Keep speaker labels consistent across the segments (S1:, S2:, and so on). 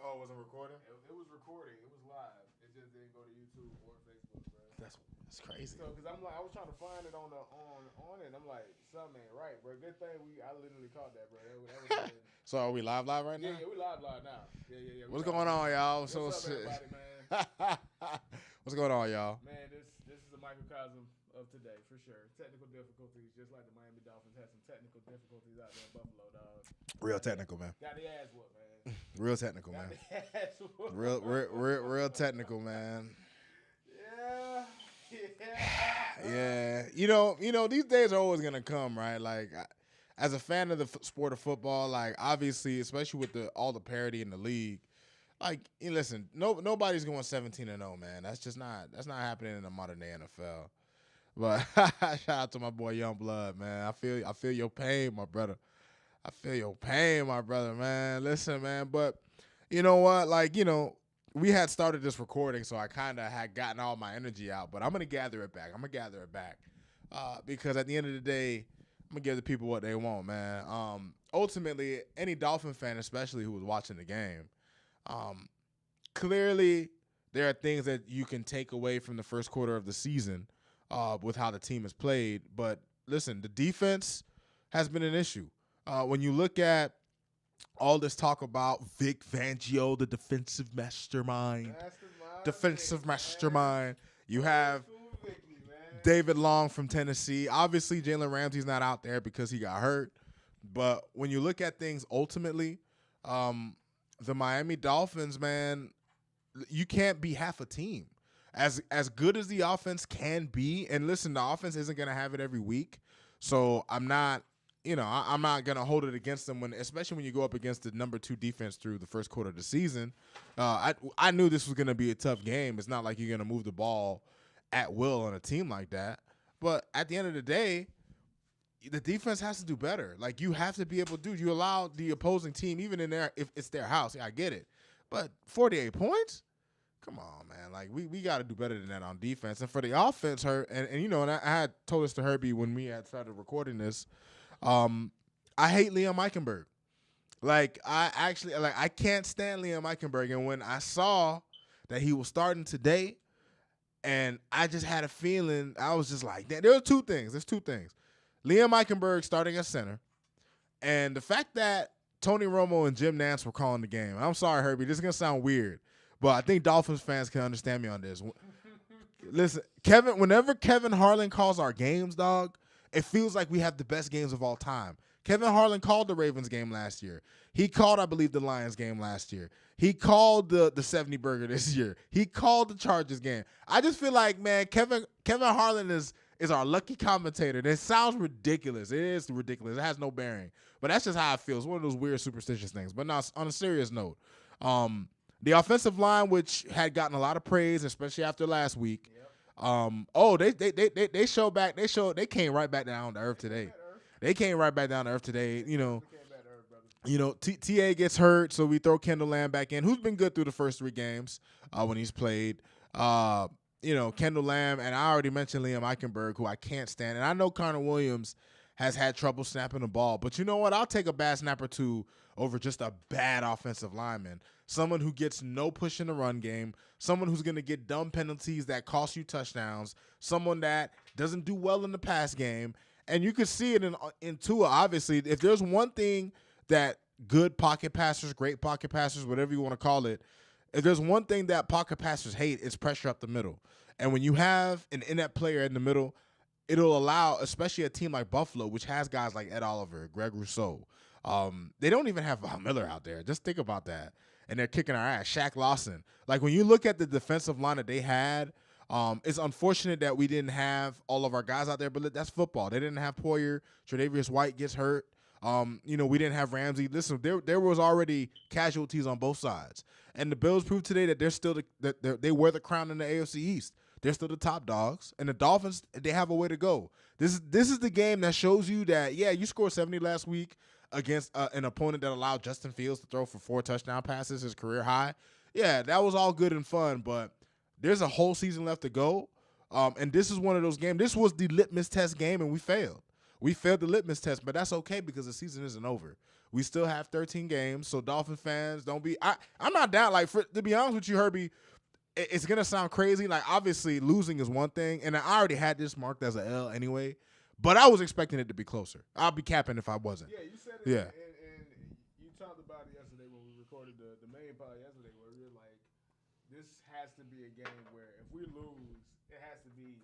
S1: Oh, it wasn't recording?
S2: It was recording. It was live. It just didn't go to YouTube or Facebook, bro.
S1: That's crazy.
S2: So, cause I'm like, I was trying to find it on it. And I'm like, something ain't right, bro. Good thing I literally caught that, bro. That would have been.
S1: So are we live right
S2: Yeah,
S1: now?
S2: yeah, we live now. Yeah, we
S1: What's
S2: live
S1: going
S2: now.
S1: on, y'all?
S2: What's up, everybody, man?
S1: What's going on, y'all?
S2: Man, this is a microcosm of today for sure. Technical difficulties, just like the Miami Dolphins had some technical difficulties out there in Buffalo, dog.
S1: Real technical, man.
S2: Got the ass whooped, man.
S1: Real technical, man.
S2: Got the ass whooped.
S1: Real technical, man.
S2: Yeah.
S1: Yeah, these days are always gonna come, right? Like, as a fan of the sport of football, like obviously, especially with all the parity in the league, like, listen, nobody's going 17-0, man. That's not happening in the modern day NFL. But shout out to my boy Young Blood, man. I feel your pain, my brother. I feel your pain, my brother, man. Listen, man, but you know what? Like, we had started this recording, so I kind of had gotten all my energy out, but I'm going to gather it back. Because at the end of the day, I'm going to give the people what they want, man. Ultimately, any Dolphin fan, especially who was watching the game, clearly there are things that you can take away from the first quarter of the season with how the team has played. But listen, the defense has been an issue. When you look at all this talk about Vic Fangio, the defensive mastermind, you have David Long from Tennessee. Obviously, Jalen Ramsey's not out there because he got hurt. But when you look at things ultimately, the Miami Dolphins, man, you can't be half a team. As good as the offense can be, and listen, the offense isn't going to have it every week. So I'm not gonna hold it against them especially when you go up against the number 2 defense through the first quarter of the season. I knew this was gonna be a tough game. It's not like you're gonna move the ball at will on a team like that. But at the end of the day, the defense has to do better. Like, you have to be able to do. You allow the opposing team, even in there, if it's their house. Yeah, I get it, but 48 points. Come on, man. Like, we got to do better than that on defense. And for the offense, and I had told this to Herbie when we had started recording this. I hate Liam Eichenberg. Like, I can't stand Liam Eichenberg. And when I saw that he was starting today, and I just had a feeling, I was just like, there are two things. There's two things. Liam Eichenberg starting at center, and the fact that Tony Romo and Jim Nantz were calling the game. I'm sorry, Herbie. This is going to sound weird, but I think Dolphins fans can understand me on this. Listen, whenever Kevin Harlan calls our games, dog, it feels like we have the best games of all time. Kevin Harlan called the Ravens game last year. He called, I believe, the Lions game last year. He called the 70 burger this year. He called the Chargers game. I just feel like, man, Kevin Harlan is our lucky commentator. It sounds ridiculous. It is ridiculous. It has no bearing. But that's just how it feels. One of those weird superstitious things. But now, on a serious note, the offensive line, which had gotten a lot of praise, especially after last week, they showed back. They came right back down to earth today. They came right back down to earth today. TA gets hurt, so we throw Kendall Lamb back in, who's been good through the first 3 games when he's played. Kendall Lamb, and I already mentioned Liam Eichenberg, who I can't stand. And I know Connor Williams has had trouble snapping the ball, but you know what? I'll take a bad snap or two over just a bad offensive lineman. Someone who gets no push in the run game, someone who's going to get dumb penalties that cost you touchdowns, someone that doesn't do well in the pass game. And you could see it in Tua, obviously. If there's one thing that good pocket passers, great pocket passers, whatever you want to call it, if there's one thing that pocket passers hate, it's pressure up the middle. And when you have an inept player in the middle, it'll allow, especially a team like Buffalo, which has guys like Ed Oliver, Greg Rousseau. They don't even have Von Miller out there. Just think about that. And they're kicking our ass. Shaq Lawson. Like, when you look at the defensive line that they had, it's unfortunate that we didn't have all of our guys out there, but that's football. They didn't have Poyer. Tre'Davious White gets hurt. We didn't have Ramsey. Listen, there was already casualties on both sides. And the Bills proved today that they're still they wear the crown in the AFC East. They're still the top dogs. And the Dolphins, they have a way to go. This is the game that shows you that, yeah, you scored 70 last week against an opponent that allowed Justin Fields to throw for 4 touchdown passes, his career high. Yeah, that was all good and fun, but there's a whole season left to go. And this is one of those games. This was the litmus test game, and we failed. We failed the litmus test, but that's okay because the season isn't over. We still have 13 games, so Dolphin fans don't be. I'm not down. Like to be honest with you, Herbie, it's gonna sound crazy. Like obviously losing is one thing, and I already had this marked as a L anyway. But I was expecting it to be closer. I'll be capping if I wasn't.
S2: Yeah, you said it.
S1: Yeah.
S2: And you talked about it yesterday when we recorded the main pod yesterday, where we were like, this has to be a game where if we lose, it has to be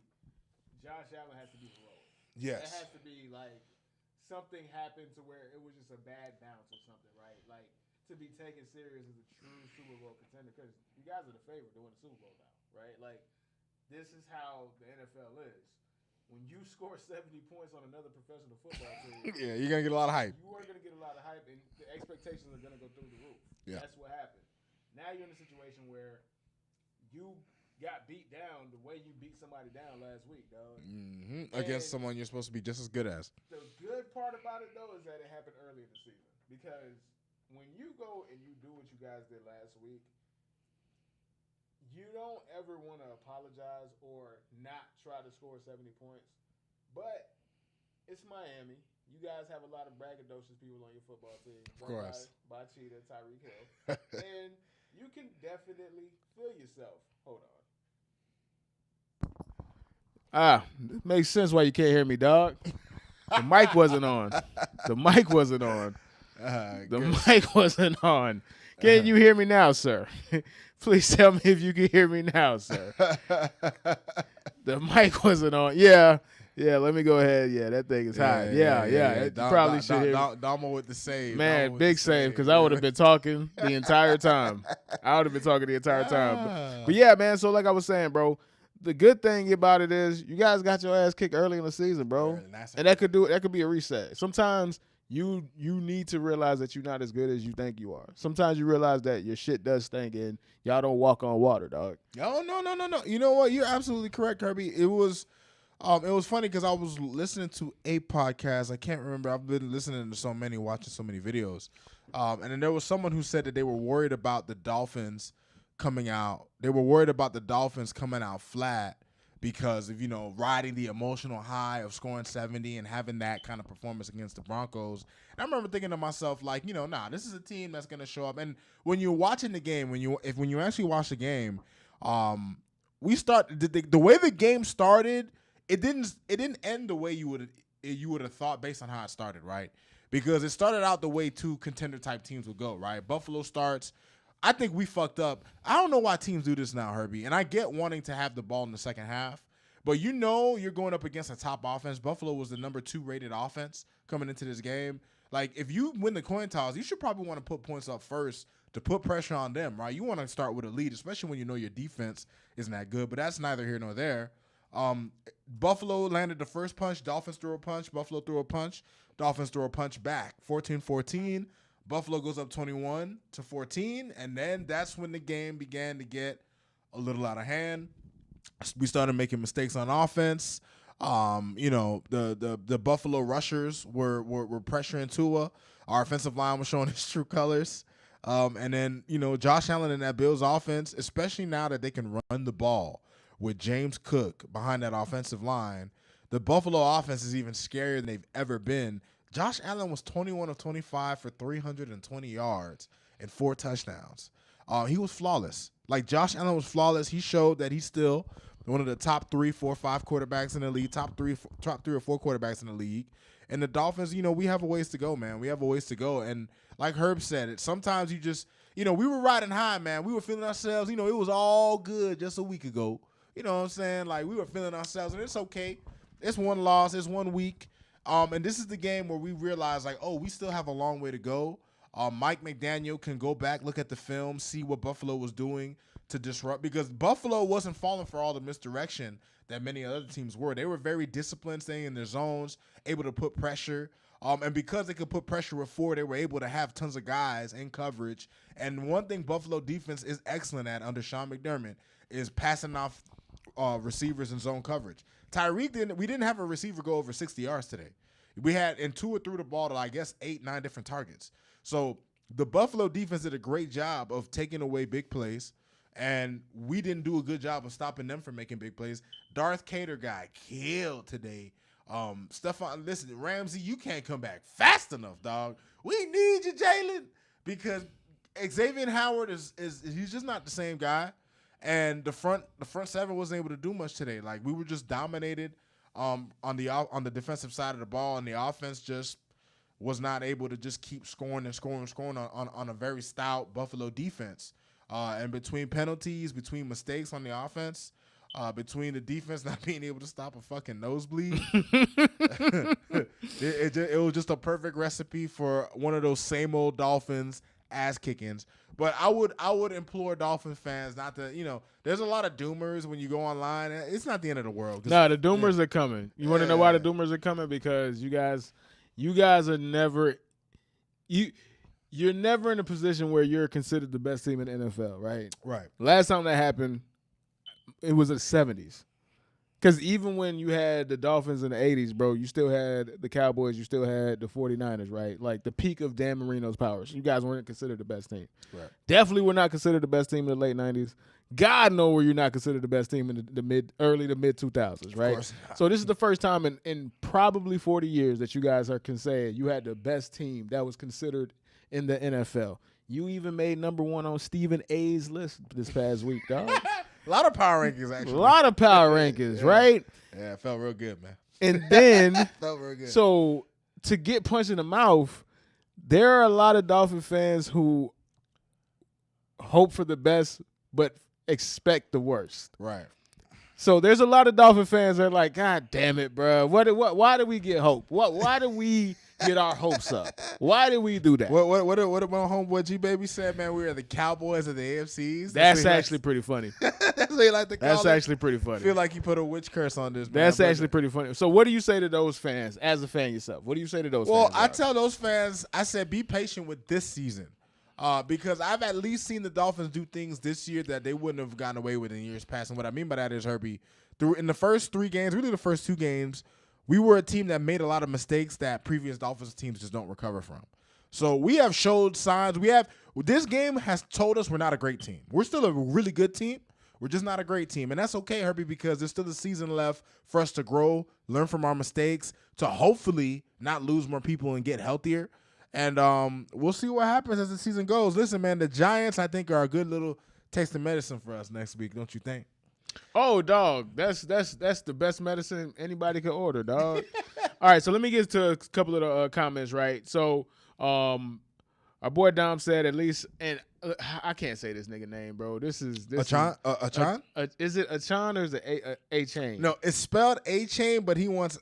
S2: Josh Allen has to be heroic.
S1: Yes.
S2: It has to be like something happened to where it was just a bad bounce or something, right? Like to be taken serious as a true Super Bowl contender, because you guys are the favorite to win the Super Bowl now, right? Like this is how the NFL is. When you score 70 points on another professional football team,
S1: Yeah, you're gonna get a lot of hype.
S2: You are gonna get a lot of hype, and the expectations are gonna go through the roof.
S1: Yeah.
S2: That's what happened. Now you're in a situation where you got beat down the way you beat somebody down last week, dog.
S1: Mm-hmm. Against someone you're supposed to be just as good as.
S2: The good part about it, though, is that it happened early in the season. Because when you go and you do what you guys did last week, you don't ever want to apologize or not try to score 70 points. But it's Miami. You guys have a lot of braggadocious people on your football team.
S1: Of course.
S2: By Cheetah, Tyreek Hill. And you can definitely feel yourself. Hold on. It makes sense why you can't hear me, dog. The mic wasn't on. The mic wasn't on. Mic wasn't on. Can you hear me now, sir? Please tell me if you can hear me now, sir. The mic wasn't on. Yeah, let me go ahead. Yeah, that thing is high. Yeah. You probably should hear me.
S1: Damo with the save.
S2: Man, big save, because I would have been talking the entire time. But yeah, man, so like I was saying, bro, the good thing about it is you guys got your ass kicked early in the season, bro. And that could be a reset. Sometimes you need to realize that you're not as good as you think you are. Sometimes you realize that your shit does stink and y'all don't walk on water, dog.
S1: Oh, no. You know what? You're absolutely correct, Kirby. It was funny because I was listening to a podcast. I can't remember. I've been listening to so many, watching so many videos. And then there was someone who said that they were worried about the Dolphins coming out. They were worried about the Dolphins coming out flat because of, riding the emotional high of scoring 70 and having that kind of performance against the Broncos. And I remember thinking to myself, like, this is a team that's going to show up. And when you're watching the game, when you actually watch the game, the way the game started, it didn't end the way you would have thought based on how it started, right? Because it started out the way two contender type teams would go, right? Buffalo starts. I think we fucked up. I don't know why teams do this now, Herbie. And I get wanting to have the ball in the second half. But you're going up against a top offense. Buffalo was the number 2 rated offense coming into this game. Like, if you win the coin toss, you should probably want to put points up first to put pressure on them, right? You want to start with a lead, especially when you know your defense isn't that good. But that's neither here nor there. Buffalo landed the first punch. Dolphins threw a punch. Buffalo threw a punch. Dolphins threw a punch back. 14-14. Buffalo goes up 21-14, and then that's when the game began to get a little out of hand. We started making mistakes on offense. The Buffalo rushers were pressuring Tua. Our offensive line was showing its true colors. And then, Josh Allen and that Bills offense, especially now that they can run the ball with James Cook behind that offensive line, the Buffalo offense is even scarier than they've ever been. Josh Allen was 21 of 25 for 320 yards and 4 touchdowns. He was flawless. Like, Josh Allen was flawless. He showed that he's still one of the top 3, 4, 5 quarterbacks in the league, top three or four quarterbacks in the league. And the Dolphins, we have a ways to go, man. We have a ways to go. And like Herb said, sometimes you just, we were riding high, man. We were feeling ourselves. It was all good just a week ago. You know what I'm saying? Like, we were feeling ourselves, and it's okay. It's one loss. It's 1 week. And this is the game where we realize, like, we still have a long way to go. Mike McDaniel can go back, look at the film, see what Buffalo was doing to disrupt, because Buffalo wasn't falling for all the misdirection that many other teams were. They were very disciplined, staying in their zones, able to put pressure. And because they could put pressure with 4, they were able to have tons of guys in coverage. And one thing Buffalo defense is excellent at under Sean McDermott is passing off receivers in zone coverage. Tyreek we didn't have a receiver go over 60 yards today. We had, and Tua threw the ball to, I guess, 8, 9 different targets. So the Buffalo defense did a great job of taking away big plays, and we didn't do a good job of stopping them from making big plays. Darth Cater got killed today Listen, Ramsey, you can't come back fast enough, dog. We need you, Jalen, because Xavier Howard is he's just not the same guy. And the front seven wasn't able to do much today. Like, we were just dominated on the defensive side of the ball, and the offense just was not able to just keep scoring on a very stout Buffalo defense. And between penalties, between mistakes on the offense, between the defense not being able to stop a fucking nosebleed, it was just a perfect recipe for one of those same old Dolphins ass kickings. But I would implore Dolphins fans not to, there's a lot of doomers when you go online. It's not the end of the world.
S2: No, the doomers are coming. You want to know why the doomers are coming? Because you guys are never you're never in a position where you're considered the best team in the NFL, right?
S1: Right.
S2: Last time that happened, it was the 70s. Because even when you had the Dolphins in the 80s, bro, you still had the Cowboys, you still had the 49ers, right? Like the peak of Dan Marino's powers. You guys weren't considered the best team.
S1: Right.
S2: Definitely were not considered the best team in the late 90s. God knows where you're not considered the best team in the early to mid 2000s, right? So this is the first time in probably 40 years that you guys can say you had the best team that was considered in the NFL. You even made number one on Stephen A's list this past week, dog.
S1: A lot of power rankings, actually.
S2: A lot of power rankings, right?
S1: Yeah, it felt real good, man.
S2: And then,
S1: felt real good.
S2: So to get punched in the mouth, there are a lot of Dolphin fans who hope for the best but expect the worst.
S1: Right.
S2: So there's a lot of Dolphin fans that are like, God damn it, bro. Why do we get hope? Why do we get our hopes up? Why did we do that?
S1: What did my homeboy G Baby said, man? We are the Cowboys of the AFCs.
S2: That's actually pretty funny.
S1: That's what he like to call
S2: That's actually pretty funny.
S1: I feel like you put a witch curse on this, man.
S2: That's actually pretty funny. So what do you say to those fans, as a fan yourself? What do you say to those fans?
S1: Well, I tell those fans, I said, be patient with this season. Because I've at least seen the Dolphins do things this year that they wouldn't have gotten away with in years past. And what I mean by that is, Herbie, in the first 3 games, really the first 2 games, we were a team that made a lot of mistakes that previous Dolphins teams just don't recover from. So we have showed signs. This game has told us we're not a great team. We're still a really good team. We're just not a great team. And that's okay, Herbie, because there's still a season left for us to grow, learn from our mistakes, to hopefully not lose more people and get healthier. And we'll see what happens as the season goes. Listen, man, the Giants, I think, are a good little taste of medicine for us next week, don't you think?
S2: Oh, dog, that's the best medicine anybody could order, dog. All right, so let me get to a couple of the comments, right? So our boy Dom said at least, and I can't say this nigga name, bro. This
S1: Achan?
S2: Is it Achan or is it A-Chain?
S1: No, it's spelled A-Chain, but he wants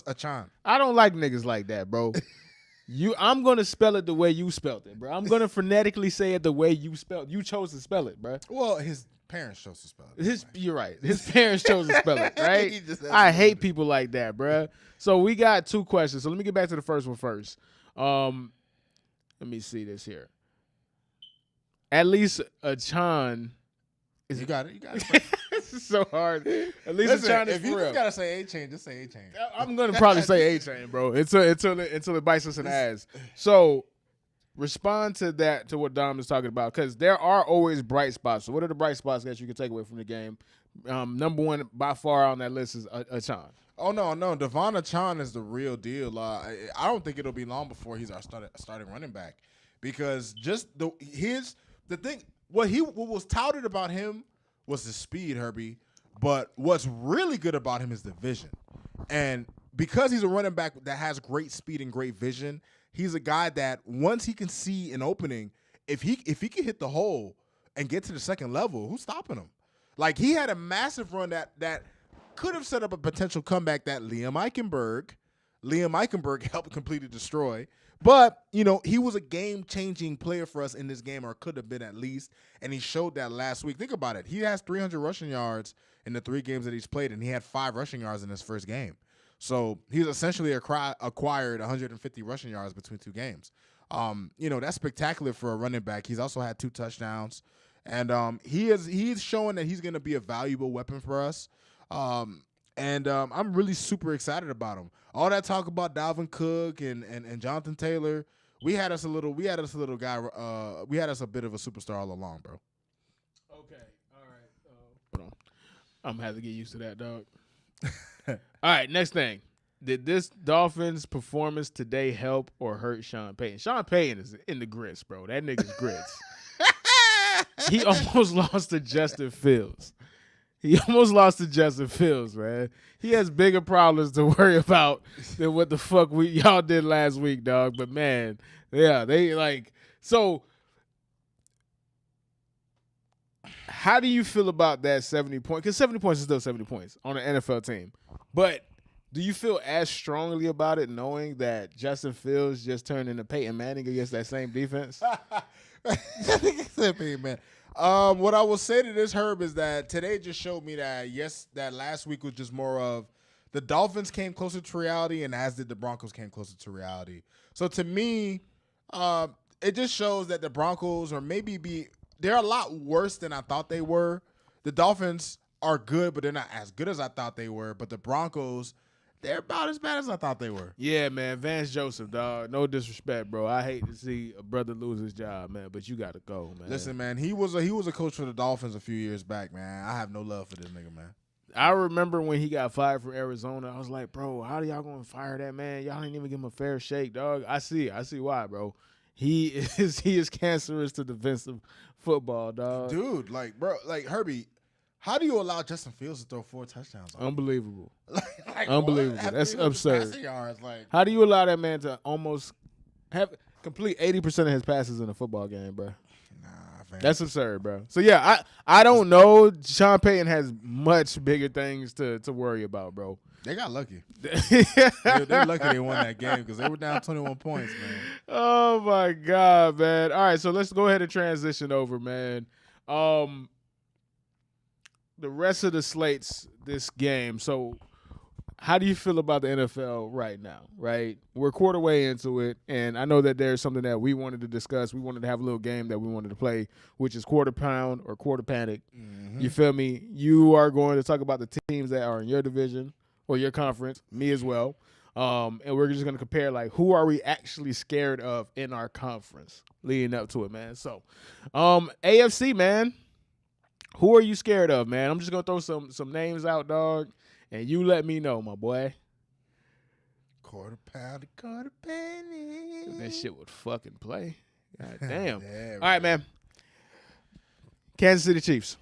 S1: Achan.
S2: I don't like niggas like that, bro. I'm gonna spell it the way you spelled it, bro. I'm gonna phonetically say it the way you spelled. You chose to spell it, bro.
S1: Well, his parents chose to spell it.
S2: You're right. His parents chose to spell it, right? I hate people like that, bro. So we got 2 questions. So let me get back to the first one first. Let me see this here. At least Achan.
S1: You got it.
S2: This is so hard. At least Achan is
S1: if you
S2: for real.
S1: just gotta say A-Chain, just say A-Chain.
S2: I'm gonna probably say A-Chain, bro. Until it bites us in the ass. So respond to that, to what Dom is talking about, because there are always bright spots. So what are the bright spots that you can take away from the game? Number one by far on that list is Achan.
S1: Oh no, Devon Achan is the real deal. I don't think it'll be long before he's our starting running back, because just the thing. What was touted about him was the speed, Herbie. But what's really good about him is the vision. And because he's a running back that has great speed and great vision, he's a guy that once he can see an opening, if he can hit the hole and get to the second level, who's stopping him? Like, he had a massive run that could have set up a potential comeback that Liam Eichenberg helped completely destroy. But, he was a game-changing player for us in this game, or could have been at least, and he showed that last week. Think about it. He has 300 rushing yards in the 3 games that he's played, and he had 5 rushing yards in his first game. So he's essentially acquired 150 rushing yards between 2 games. That's spectacular for a running back. He's also had 2 touchdowns, and he's showing that he's going to be a valuable weapon for us. I'm really super excited about him. All that talk about Dalvin Cook and Jonathan Taylor, we had us a bit of a superstar all along, bro.
S2: Okay, all right. Hold on, I'm gonna have to get used to that, dog. All right, next thing. did this Dolphins performance today help or hurt Sean Payton? Sean Payton is in the grits, bro. That nigga's grits. He almost lost to Justin Fields. Man. He has bigger problems to worry about than what the fuck y'all did last week, dog. But man, yeah, they like so. How do you feel about that 70 point? Because 70 points is still 70 points on an NFL team. But do you feel as strongly about it knowing that Justin Fields just turned into Peyton Manning against that same defense?
S1: Peyton Manning. What I will say to this, Herb, is that today just showed me that, yes, that last week was just more of the Dolphins came closer to reality, and as did the Broncos came closer to reality. So to me, it just shows that the Broncos are they're a lot worse than I thought they were. The Dolphins are good, but they're not as good as I thought they were. But the Broncos, they're about as bad as I thought they were.
S2: Yeah, man. Vance Joseph, dog. No disrespect, bro. I hate to see a brother lose his job, man. But you got to go, man.
S1: Listen, man. He was a coach for the Dolphins a few years back, man. I have no love for this nigga, man.
S2: I remember when he got fired from Arizona. I was like, bro, how do y'all going to fire that man? Y'all didn't even give him a fair shake, dog. I see why, bro. He is cancerous to defensive football, dog.
S1: Dude, like, bro, like, Herbie, how do you allow Justin Fields to throw 4 touchdowns?
S2: Unbelievable.
S1: Like,
S2: Unbelievable. That's absurd.
S1: Yards, like,
S2: how do you allow that man to almost complete 80% of his passes in a football game, bro?
S1: Nah, fam.
S2: That's absurd, bro. So, yeah, I don't know. Sean Payton has much bigger things to worry about, bro.
S1: They got lucky. They're lucky they won that game because they were down 21 points, man.
S2: Oh, my God, man. All right, so let's go ahead and transition over, man. The rest of the slates this game. So how do you feel about the NFL right now, right? We're a quarter way into it, and I know that there's something that we wanted to discuss. We wanted to have a little game that we wanted to play, which is quarter pound or quarter panic. Mm-hmm. You feel me? You are going to talk about the teams that are in your division or your conference, me as well. And we're just going to compare, like, who are we actually scared of in our conference leading up to it, man. So, AFC, man, who are you scared of, man? I'm just going to throw some names out, dog, and you let me know, my boy.
S1: Quarter pound, quarter penny.
S2: That shit would fucking play. God damn. All right, man. Kansas City Chiefs.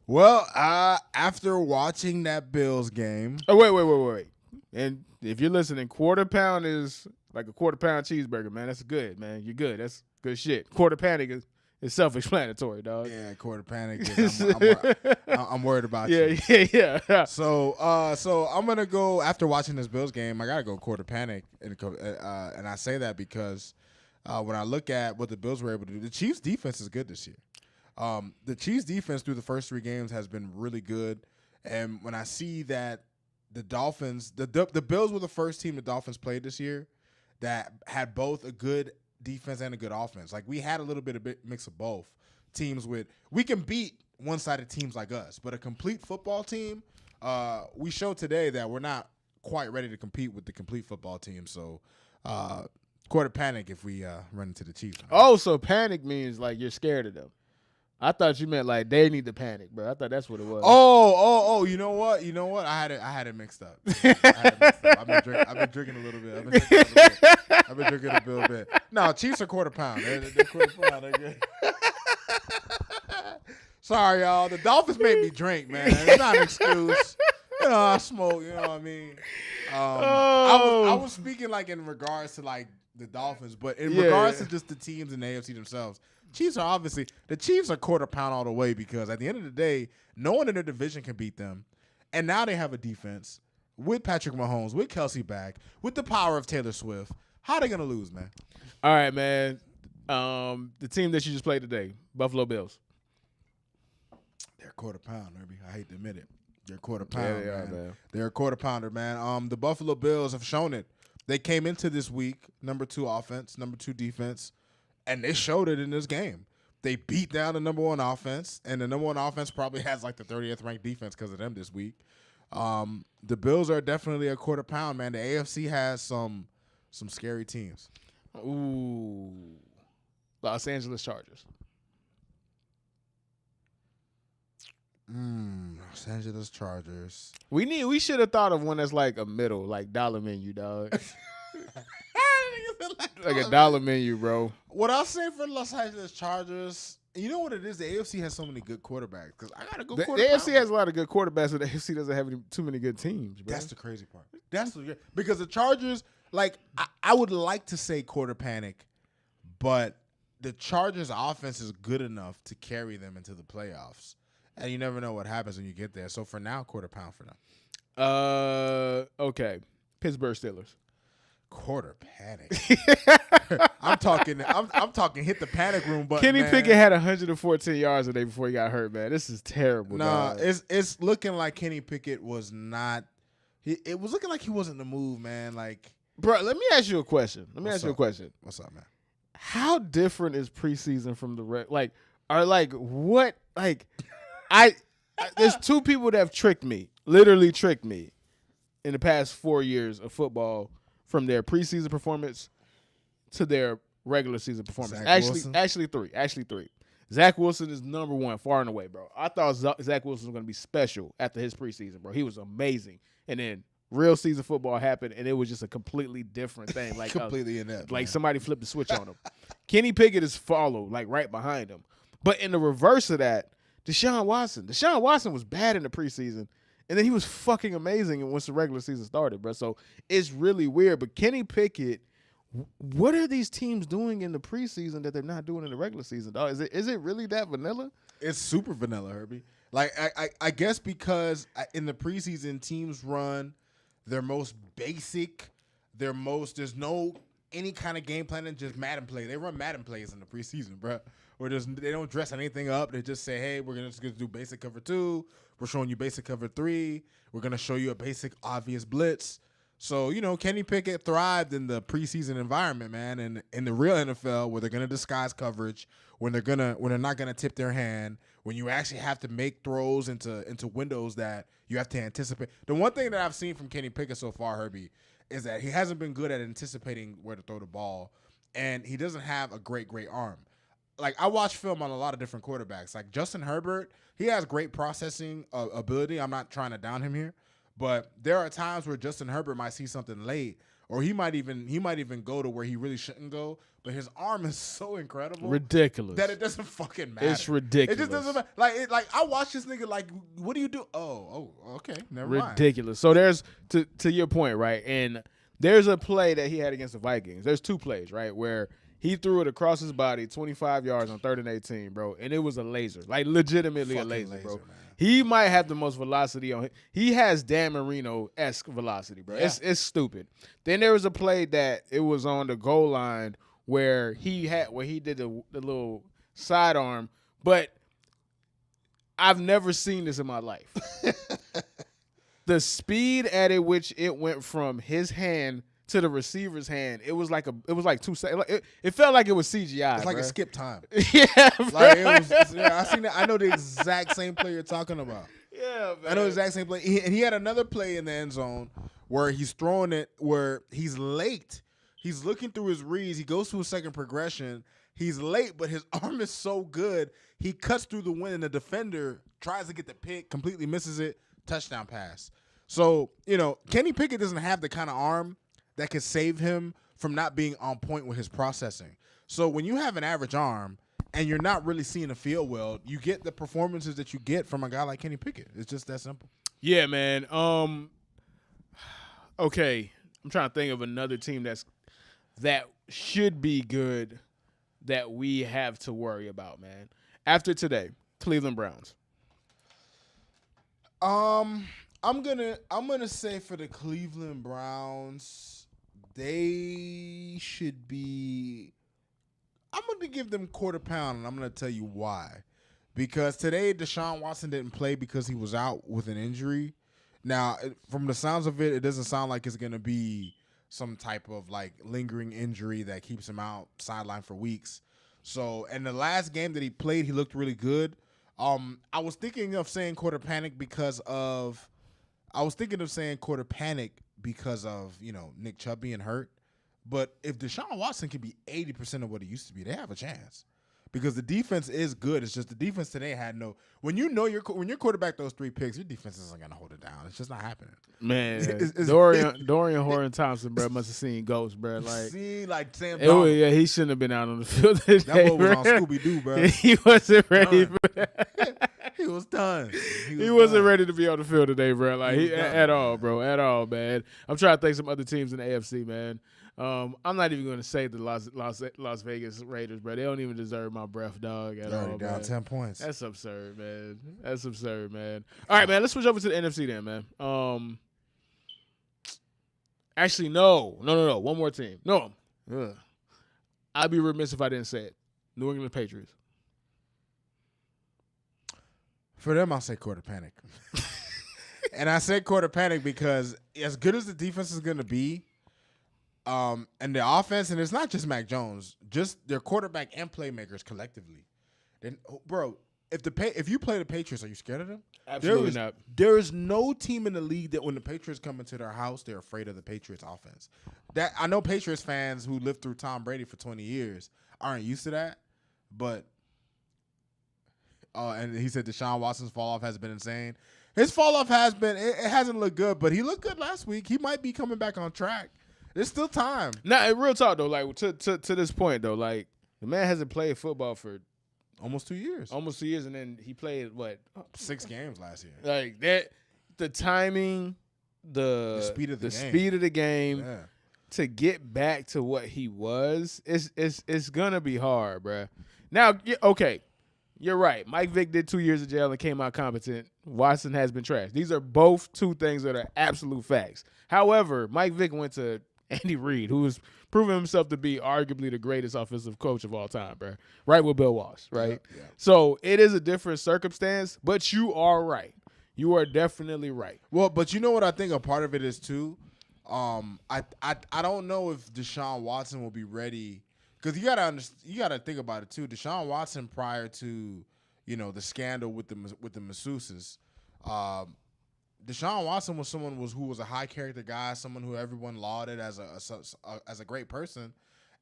S1: Well, after watching that Bills game.
S2: Oh, wait. And if you're listening, quarter pound is like a quarter pound cheeseburger, man. That's good, man. You're good. That's good shit. Quarter panic is self-explanatory, dog.
S1: Yeah, quarter panic is I'm worried about you.
S2: Yeah.
S1: So I'm gonna go after watching this Bills game. I gotta go quarter panic, and I say that because when I look at what the Bills were able to do, the Chiefs' defense is good this year. The Chiefs' defense through the first 3 games has been really good, and when I see that the Dolphins, the Bills were the first team the Dolphins played this year that had both a good defense and a good offense. Like, we had a little bit of mix of both. We can beat one-sided teams like us, but a complete football team, we showed today that we're not quite ready to compete with the complete football team. So, quarter panic if we run into the Chiefs.
S2: Oh, so panic means like you're scared of them. I thought you meant like they need to panic, bro. I thought that's what it was.
S1: Oh! You know what? I had it mixed up. I've been drinking a little bit. I've been drinking a little bit. No, Chiefs are quarter pound. They're quarter pound. They're good. Sorry, y'all. The Dolphins made me drink, man. It's not an excuse. You know, I smoke. You know what I mean? I was speaking like in regards to like the Dolphins, but in regards to just the teams in the AFC themselves. The Chiefs are quarter pound all the way because at the end of the day, no one in their division can beat them. And now they have a defense with Patrick Mahomes, with Kelsey back, with the power of Taylor Swift. How are they going to lose, man?
S2: All right, man. The team that you just played today, Buffalo Bills.
S1: They're quarter pound, Herbie. I hate to admit it. They're quarter pound,
S2: yeah, man.
S1: They're a quarter pounder, man. The Buffalo Bills have shown it. They came into this week, number 2 offense, number 2 defense. And they showed it in this game. They beat down the number 1 offense, and the number 1 offense probably has like the 30th ranked defense because of them this week. The Bills are definitely a quarter pound, man. The AFC has some scary teams.
S2: Ooh, Los Angeles Chargers.
S1: Los Angeles Chargers.
S2: We should have thought of one that's like a middle, like dollar menu, dog. Like a dollar menu, bro.
S1: What I'll say for Los Angeles Chargers, you know what it is? The AFC has so many good quarterbacks. Because I got to go
S2: The AFC has a lot of good quarterbacks, but the AFC doesn't have too many good teams, bro.
S1: That's the crazy part. Because the Chargers, like, I would like to say quarter panic, but the Chargers' offense is good enough to carry them into the playoffs. And you never know what happens when you get there. So for now, quarter pound for them.
S2: Okay. Pittsburgh Steelers.
S1: Quarter panic. I'm talking hit the panic room button.
S2: Kenny Pickett had 114 yards the day before he got hurt, man. This is terrible.
S1: Nah,
S2: dog.
S1: it's looking like Kenny Pickett was not. It was looking like he wasn't in the move, man. Like,
S2: bro, let me ask you a question.
S1: What's up, man?
S2: How different is preseason from the there's two people that have literally tricked me in the past 4 years of football from their preseason performance to their regular season performance. Actually three. Zach Wilson is number one, far and away, bro. I thought Zach Wilson was going to be special after his preseason, bro. He was amazing. And then real season football happened, and it was just a completely different thing. Like
S1: completely inept.
S2: Like somebody flipped the switch on him. Kenny Pickett is followed, like right behind him. But in the reverse of that, Deshaun Watson was bad in the preseason, and then he was fucking amazing once the regular season started, bro. So it's really weird. But Kenny Pickett, what are these teams doing in the preseason that they're not doing in the regular season, dog? Is it really that vanilla?
S1: It's super vanilla, Herbie. Like, I guess because in the preseason, teams run their most basic, there's no any kind of game planning, just Madden play. They run Madden plays in the preseason, bro. Where they don't dress anything up. They just say, hey, we're just going to do basic cover 2. We're showing you basic cover 3. We're going to show you a basic obvious blitz. So, Kenny Pickett thrived in the preseason environment, man, and in the real NFL where they're going to disguise coverage, when they're not going to tip their hand, when you actually have to make throws into windows that you have to anticipate. The one thing that I've seen from Kenny Pickett so far, Herbie, is that he hasn't been good at anticipating where to throw the ball, and he doesn't have a great arm. Like, I watch film on a lot of different quarterbacks. Like Justin Herbert, he has great processing ability. I'm not trying to down him here, but there are times where Justin Herbert might see something late, or he might even go to where he really shouldn't go. But his arm is so incredible,
S2: ridiculous,
S1: that it doesn't fucking matter.
S2: It's ridiculous.
S1: It just doesn't matter. Like I watch this nigga. Like, what do you do? Oh, okay, never mind.
S2: Ridiculous. So there's to your point, right? And there's a play that he had against the Vikings. There's two plays, right, where he threw it across his body, 25 yards on 3rd and 18, bro, and it was a laser, like legitimately fucking a laser, bro. Man. He might have the most velocity on him. He has Dan Marino-esque velocity, bro. Yeah. It's stupid. Then there was a play that it was on the goal line where he did the little sidearm, but I've never seen this in my life. The speed at which it went from his hand to the receiver's hand, it was like 2 seconds. It felt like it was CGI.
S1: It's like a skip time.
S2: Yeah,
S1: like it was. Yeah, I seen that. I know the exact same play you're talking about.
S2: Yeah, man.
S1: I know the exact same play. And he had another play in the end zone where he's throwing it where he's late. He's looking through his reads. He goes to a second progression. He's late, but his arm is so good. He cuts through the wind, and the defender tries to get the pick, completely misses it, touchdown pass. So, Kenny Pickett doesn't have the kind of arm that could save him from not being on point with his processing. So when you have an average arm and you're not really seeing the field well, you get the performances that you get from a guy like Kenny Pickett. It's just that simple.
S2: Yeah, man. Okay. I'm trying to think of another team that should be good that we have to worry about, man. After today, Cleveland Browns.
S1: I'm gonna say for the Cleveland Browns, they should be. I'm gonna give them quarter pound, and I'm gonna tell you why. Because today Deshaun Watson didn't play because he was out with an injury. Now, from the sounds of it, it doesn't sound like it's gonna be some type of like lingering injury that keeps him out sidelined for weeks. So, in the last game that he played, he looked really good. I was thinking of saying quarter panic because of Nick Chubb being hurt. But if Deshaun Watson can be 80% of what he used to be, they have a chance. because the defense is good. It's just the defense today had no. When your quarterback those 3 picks, your defense isn't gonna hold it down. It's just not happening.
S2: Man, Dorian Horton Thompson, bro, must have seen ghosts, bro.
S1: Like Sam Donald.
S2: Yeah, he shouldn't have been out on the field today.
S1: That boy was on Scooby Doo, bro.
S2: He wasn't ready for that.
S1: He was done.
S2: He wasn't ready to be on the field today, bro. At all, bro. At all, man. I'm trying to think some other teams in the AFC, man. I'm not even going to say the Las Vegas Raiders, bro. They don't even deserve my breath, dog, at all,
S1: down
S2: man.
S1: 10 points.
S2: That's absurd, man. That's absurd, man. All right, man. Let's switch over to the NFC then, man. Actually, no. One more team. No. Ugh. I'd be remiss if I didn't say it. New England Patriots.
S1: For them, I'll say quarter panic. And I say quarter panic because as good as the defense is going to be, and the offense, and it's not just Mac Jones, just their quarterback and playmakers collectively. Then, bro, if you play the Patriots, are you scared of them?
S2: Absolutely not.
S1: There is no team in the league that when the Patriots come into their house, they're afraid of the Patriots offense. That I know Patriots fans who lived through Tom Brady for 20 years aren't used to that, but and he said Deshaun Watson's fall off has been insane. His fall off it hasn't looked good, but he looked good last week. He might be coming back on track. There's still time.
S2: Nah, real talk though, like to this point though, like the man hasn't played football for
S1: almost 2 years.
S2: And then he played
S1: 6 games last year.
S2: Like that, the timing, the speed of the game
S1: yeah.
S2: to get back to what he was, it's gonna be hard, bruh. Now, okay, you're right. Mike Vick did 2 years of jail and came out competent. Watson has been trashed. These are both two things that are absolute facts. However, Mike Vick went to Andy Reid, who has proven himself to be arguably the greatest offensive coach of all time, bro. Right with Bill Walsh, right?
S1: Yeah.
S2: So it is a different circumstance, but you are right. You are definitely right.
S1: Well, but you know what I think a part of it is too? I don't know if Deshaun Watson will be ready because you gotta think about it too. Deshaun Watson prior to the scandal with the masseuses, Deshaun Watson was someone who was a high character guy, someone who everyone lauded as a great person,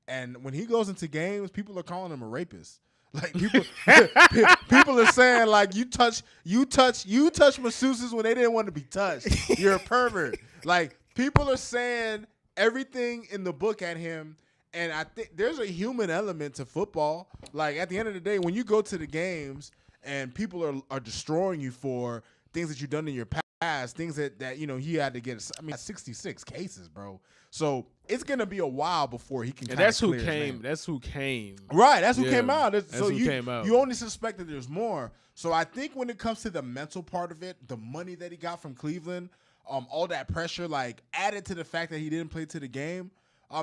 S1: and when he goes into games, people are calling him a rapist. Like people are saying like you touch masseuses when they didn't want to be touched. You're a pervert. Like people are saying everything in the book at him, and I think there's a human element to football. Like at the end of the day, when you go to the games and people are destroying you for things that you've done in your past, things that he had to get. 66 cases, bro. So it's gonna be a while before he can.
S2: And that's who came. That's who came.
S1: Right. That's who came out.
S2: Came out.
S1: You only suspect that there's more. So I think when it comes to the mental part of it, the money that he got from Cleveland, all that pressure, like added to the fact that he didn't play to the game.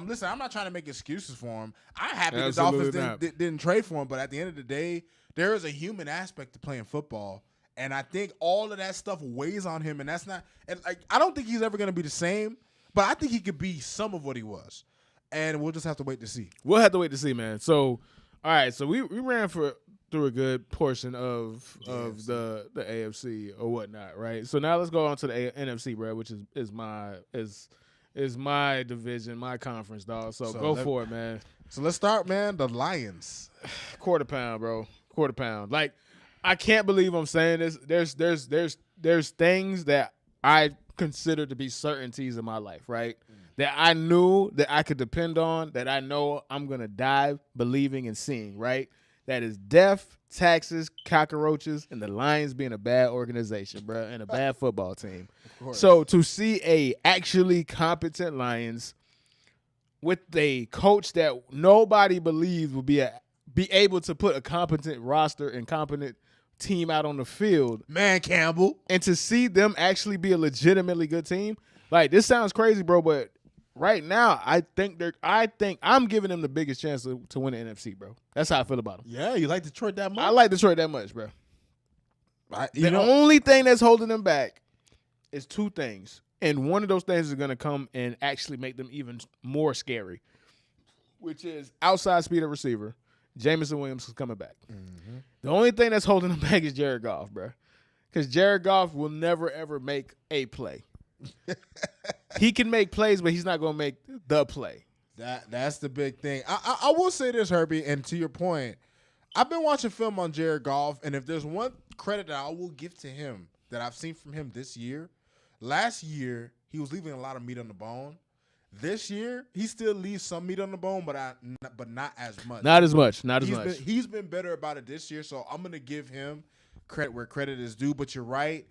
S1: Listen, I'm not trying to make excuses for him. I'm happy the Dolphins didn't trade for him, but at the end of the day, there is a human aspect to playing football. And I think all of that stuff weighs on him, and that's not. And I don't think he's ever going to be the same, but I think he could be some of what he was, and we'll just have to wait to see.
S2: We'll have to wait to see, man. So, all right, so we ran through a good portion of the AFC or whatnot, right? So now let's go on to the NFC, bro, which is my division, my conference, dog. So go for it, man.
S1: So let's start, man. The Lions,
S2: quarter pound, bro, quarter pound, like. I can't believe I'm saying this. There's things that I consider to be certainties in my life, right? That I knew that I could depend on, that I know I'm gonna die believing and seeing, right? That is death, taxes, cockroaches, and the Lions being a bad organization, bro, and a bad football team. So to see a actually competent Lions with a coach that nobody believes will be able to put a competent roster and competent team out on the field,
S1: man, Campbell,
S2: and to see them actually be a legitimately good team, like this sounds crazy, bro, but right now I think I'm giving them the biggest chance to win the NFC, bro. That's how I feel about them.
S1: Yeah, you like Detroit that much?
S2: I like Detroit that much, bro. The only thing that's holding them back is two things, and one of those things is going to come and actually make them even more scary, which is outside speed of receiver. Jameson Williams is coming back. Mm-hmm. The only thing that's holding him back is Jared Goff, bro. Because Jared Goff will never, ever make a play. He can make plays, but he's not going to make the play.
S1: That's the big thing. I will say this, Herbie, and to your point, I've been watching film on Jared Goff, and if there's one credit that I will give to him that I've seen from him this year, last year he was leaving a lot of meat on the bone. This year he still leaves some meat on the bone, but not as much.
S2: Not as much.
S1: He's been better about it this year, so I'm gonna give him credit where credit is due. But you're right,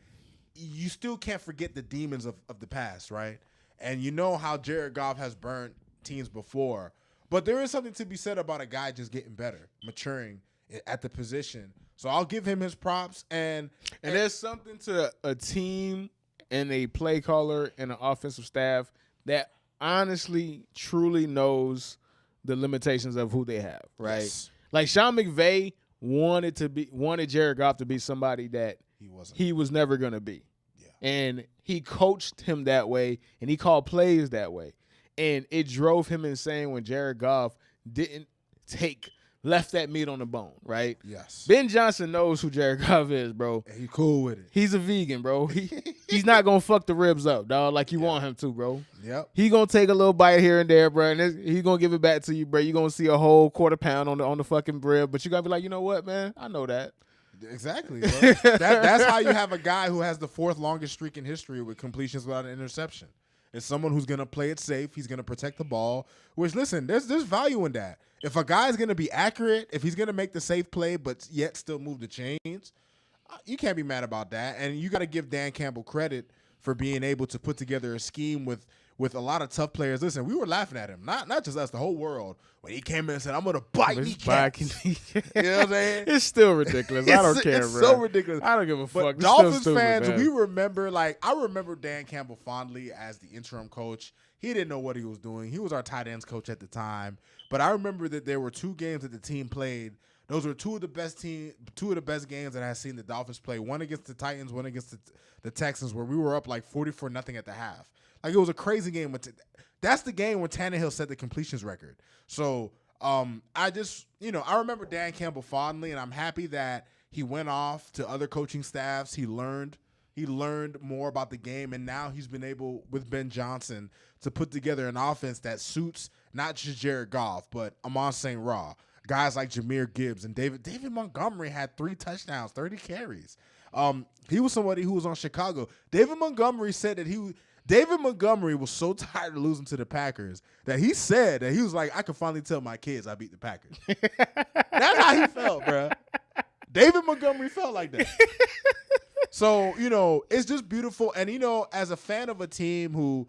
S1: you still can't forget the demons of the past, right? And you know how Jared Goff has burnt teams before. But there is something to be said about a guy just getting better, maturing at the position. So I'll give him his props. And
S2: there's something to a team and a play caller and an offensive staff that honestly, truly knows the limitations of who they have, right?
S1: Yes.
S2: Like Sean McVay wanted Jared Goff to be somebody that he was never going to be. Yeah. And he coached him that way, and he called plays that way. And it drove him insane when Jared Goff didn't left that meat on the bone, right?
S1: Yes.
S2: Ben Johnson knows who Jared Goff is, bro.
S1: He's cool with it.
S2: He's a vegan, bro. He's not going to fuck the ribs up, dog, like you want him to, bro.
S1: Yep.
S2: He going to take a little bite here and there, bro, and he's going to give it back to you, bro. You're going to see a whole quarter pound on the fucking rib, but you got to be like, you know what, man? I know that.
S1: Exactly, bro. That's how you have a guy who has the 4th longest streak in history with completions without an interception. It's someone who's going to play it safe. He's going to protect the ball, which, listen, there's value in that. If a guy's going to be accurate, if he's going to make the safe play but yet still move the chains, you can't be mad about that. And you got to give Dan Campbell credit for being able to put together a scheme with a lot of tough players. Listen, we were laughing at him, not just us, the whole world, when he came in and said, I'm going to bite kneecaps. You know what I'm saying?
S2: It's still ridiculous. I don't care,
S1: it's
S2: bro.
S1: It's so ridiculous.
S2: I don't give a fuck.
S1: But Dolphins
S2: stupid,
S1: fans,
S2: man.
S1: we remember, I remember Dan Campbell fondly as the interim coach. He didn't know what he was doing. He was our tight ends coach at the time. But I remember that there were 2 games that the team played. Those were two of the best games that I've seen the Dolphins play. One against the Titans, one against the Texans, where we were up like 44-0 at the half. Like, it was a crazy game. That's the game when Tannehill set the completions record. So I just, I remember Dan Campbell fondly, and I'm happy that he went off to other coaching staffs. He learned more about the game, and now he's been able, with Ben Johnson, to put together an offense that suits not just Jared Goff, but Amon St. Ra, guys like Jahmyr Gibbs, and David Montgomery had 3 touchdowns, 30 carries. He was somebody who was on Chicago. David Montgomery said that David Montgomery was so tired of losing to the Packers that he said that he was like, I can finally tell my kids I beat the Packers. That's how he felt, bro. David Montgomery felt like that. So, it's just beautiful. And, as a fan of a team who,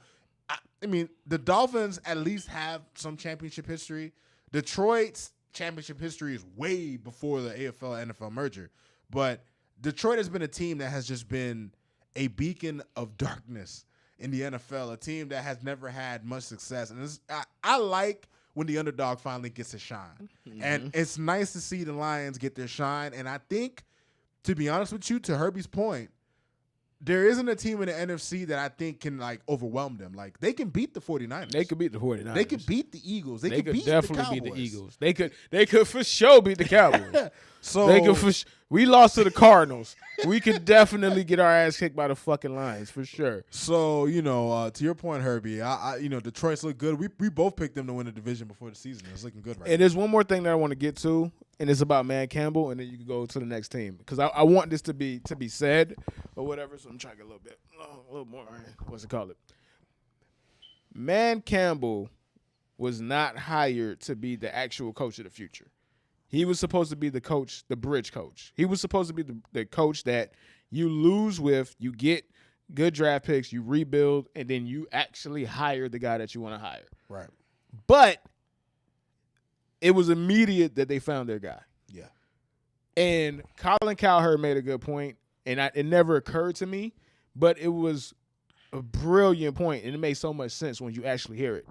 S1: the Dolphins at least have some championship history. Detroit's championship history is way before the AFL-NFL merger. But Detroit has been a team that has just been a beacon of darkness in the NFL, a team that has never had much success. And I like when the underdog finally gets a shine. Mm-hmm. And it's nice to see the Lions get their shine. And I think, to be honest with you, to Herbie's point, there isn't a team in the NFC that I think can, overwhelm them. Like, they can beat the 49ers.
S2: They could beat the 49ers.
S1: They could beat the Eagles. They could beat
S2: definitely
S1: the Cowboys.
S2: beat the Eagles. They could for sure beat the Cowboys.
S1: So
S2: we lost to the Cardinals. We could definitely get our ass kicked by the fucking Lions for sure.
S1: So, to your point, Herbie, Detroit's look good. We both picked them to win the division before the season. It's looking good right now.
S2: And there's one more thing that I want to get to, and it's about Man Campbell, and then you can go to the next team. Because I want this to be said or whatever, so I'm trying to get a little more, what's it called? Man Campbell was not hired to be the actual coach of the future. He was supposed to be the coach, the bridge coach. He was supposed to be the coach that you lose with, you get good draft picks, you rebuild, and then you actually hire the guy that you want to hire.
S1: Right.
S2: But it was immediate that they found their guy.
S1: Yeah.
S2: And Colin Cowherd made a good point, and it never occurred to me, but it was a brilliant point, and it made so much sense when you actually hear it.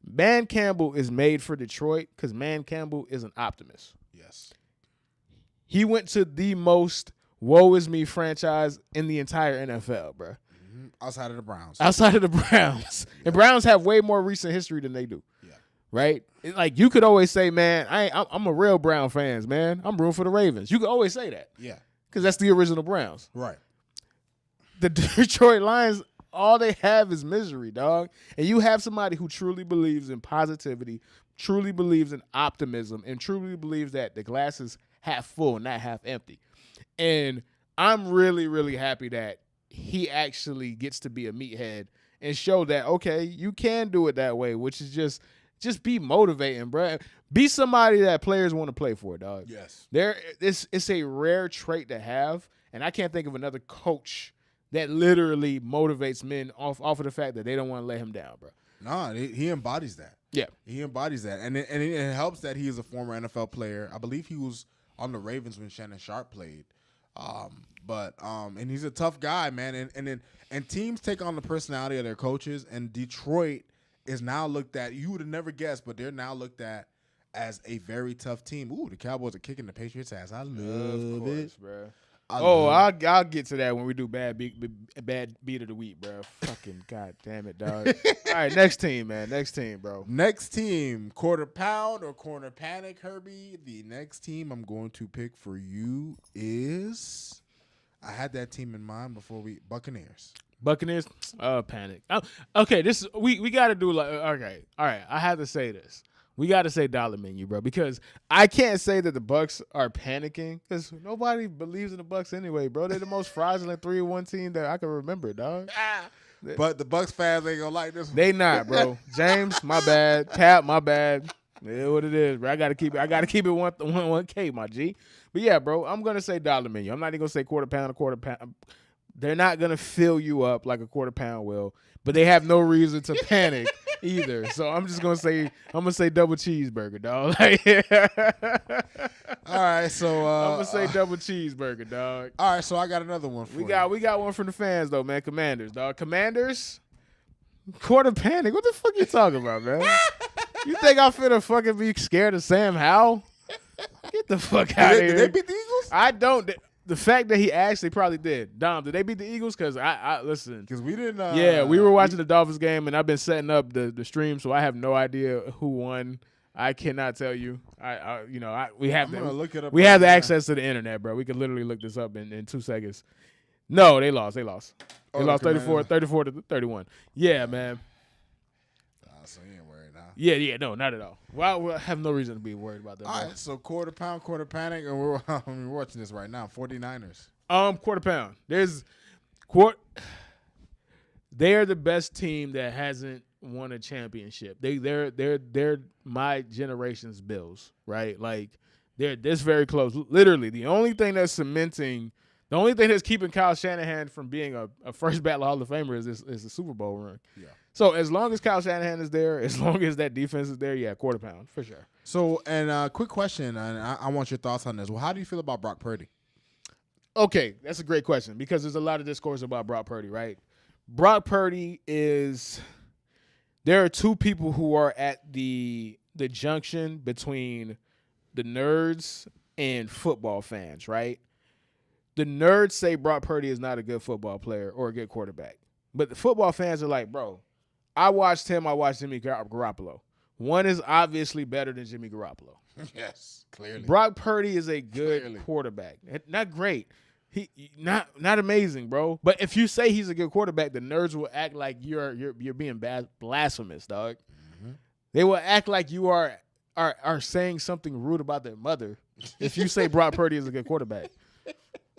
S2: Man Campbell is made for Detroit because Man Campbell is an optimist.
S1: Yes.
S2: He went to the most woe is me franchise in the entire NFL, bro.
S1: Mm-hmm. Outside of the Browns.
S2: Yeah. And Browns have way more recent history than they do.
S1: Yeah.
S2: Right? You could always say, man, I'm a real Brown fans, man. I'm rooting for the Ravens. You could always say that.
S1: Yeah.
S2: Because that's the original Browns.
S1: Right.
S2: The Detroit Lions all they have is misery, dog. And you have somebody who truly believes in positivity, truly believes in optimism, and truly believes that the glass is half full, not half empty. And I'm really, really happy that he actually gets to be a meathead and show that, okay, you can do it that way, which is just be motivating, bro. Be somebody that players want to play for, dog.
S1: Yes.
S2: It's a rare trait to have, and I can't think of another coach that literally motivates men off of the fact that they don't want to let him down, bro.
S1: No, he embodies that.
S2: Yeah.
S1: He embodies that. And it helps that he is a former NFL player. I believe he was on the Ravens when Shannon Sharp played. And he's a tough guy, man. And teams take on the personality of their coaches, and Detroit is now looked at, you would have never guessed, but they're now looked at as a very tough team. Ooh, the Cowboys are kicking the Patriots' ass. I love it,
S2: bro. I'll get to that when we do bad beat of the week, bro. Fucking god damn it, dog. All right, next team, man. Next team, bro.
S1: Next team, quarter pound or corner panic, Herbie. The next team I'm going to pick for you is, I had that team in mind before Buccaneers.
S2: Buccaneers, panic. Okay, we got to do okay. All right, I have to say this. We got to say dollar menu, bro, because I can't say that the Bucs are panicking because nobody believes in the Bucs anyway, bro. They're the most fraudulent 3-1 team that I can remember, dog.
S1: But the Bucs fans ain't gonna like this one.
S2: They not, bro. James, my bad. Cap, my bad. Yeah, what it is, bro. I gotta keep it 1K, my G. But yeah, bro, I'm gonna say dollar menu. I'm not even gonna say quarter pound. They're not gonna fill you up like a quarter pound will, but they have no reason to panic either. So I'm just gonna say double cheeseburger, dog.
S1: All right, so
S2: I'm gonna say double cheeseburger, dog.
S1: All right, so I got another one for you.
S2: We got one from the fans though, man. Commanders, dog. Commanders, quarter panic. What the fuck you talking about, man? You think I'm finna fucking be scared of Sam Howell? Get the fuck out of here.
S1: Did they beat the Eagles?
S2: I don't. The fact that he actually probably did. Dom, did they beat the Eagles? Because I listen.
S1: Because we didn't.
S2: Yeah, we were watching the Dolphins game, and I've been setting up the stream, so I have no idea who won. I cannot tell you. We have
S1: look it up.
S2: We have the access to the internet, bro. We can literally look this up in 2 seconds. No, they lost. They lost 34 to 31. Yeah, man.
S1: So you ain't worried now.
S2: Yeah, no, not at all. Well, I have no reason to be worried about that.
S1: All right, so quarter pound, quarter panic, and we're watching this right now. 49ers.
S2: Quarter pound. They're the best team that hasn't won a championship. They're my generation's Bills, right? Like they're this very close. Literally, the only thing that's keeping Kyle Shanahan from being a first ballot Hall of Famer is the Super Bowl run. Yeah. So as long as Kyle Shanahan is there, as long as that defense is there, yeah, quarter pound for sure.
S1: So, and quick question, and I want your thoughts on this. Well, how do you feel about Brock Purdy?
S2: Okay, that's a great question because there's a lot of discourse about Brock Purdy, right? Brock Purdy is – there are two people who are at the junction between the nerds and football fans, right? The nerds say Brock Purdy is not a good football player or a good quarterback. But the football fans are like, bro, I watched Jimmy Garoppolo. One is obviously better than Jimmy Garoppolo.
S1: Yes, clearly.
S2: Brock Purdy is a good quarterback. Not great. He not amazing, bro. But if you say he's a good quarterback, the nerds will act like you're being blasphemous, dog. Mm-hmm. They will act like you are saying something rude about their mother if you say Brock Purdy is a good quarterback.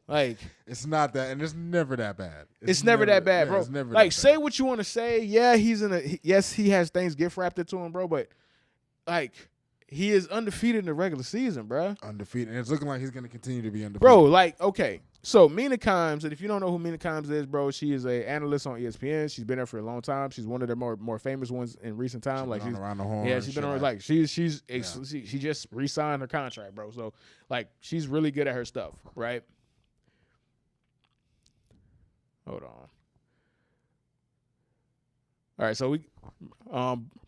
S2: Like
S1: it's not that, and it's never that bad.
S2: It's never that bad, bro. Like say what you want to say. Yeah, yes, he has things gift wrapped into him, bro. But like he is undefeated in the regular season, bro.
S1: Undefeated, and it's looking like he's going to continue to be undefeated,
S2: bro. Like okay, so Mina Kimes, and if you don't know who Mina Kimes is, bro, she is an analyst on ESPN. She's been there for a long time. She's one of the more famous ones in recent time. She's
S1: around the horn.
S2: Yeah, she's been on like she just re-signed her contract, bro. So like she's really good at her stuff, right? Hold on. All right, so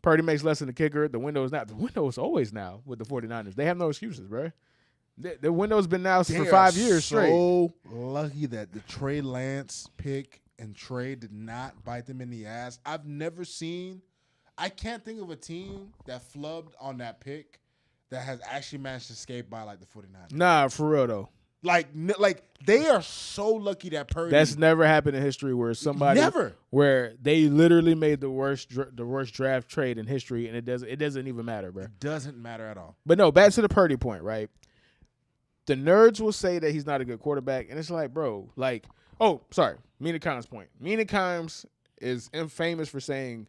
S2: Purdy makes less than the kicker. The window is always now with the 49ers. They have no excuses, bro. The window's been now for 5 years straight.
S1: So lucky that the Trey Lance pick and trade did not bite them in the ass. I can't think of a team that flubbed on that pick that has actually managed to escape by like the 49ers.
S2: Nah, for real though.
S1: Like they are so lucky that Purdy.
S2: That's never happened in history where somebody where they literally made the worst draft trade in history, and it doesn't even matter, bro.
S1: It doesn't matter at all.
S2: But no, back to the Purdy point, right? The nerds will say that he's not a good quarterback, and it's like, bro, like, oh, sorry, Mina Kimes' point. Mina Kimes is infamous for saying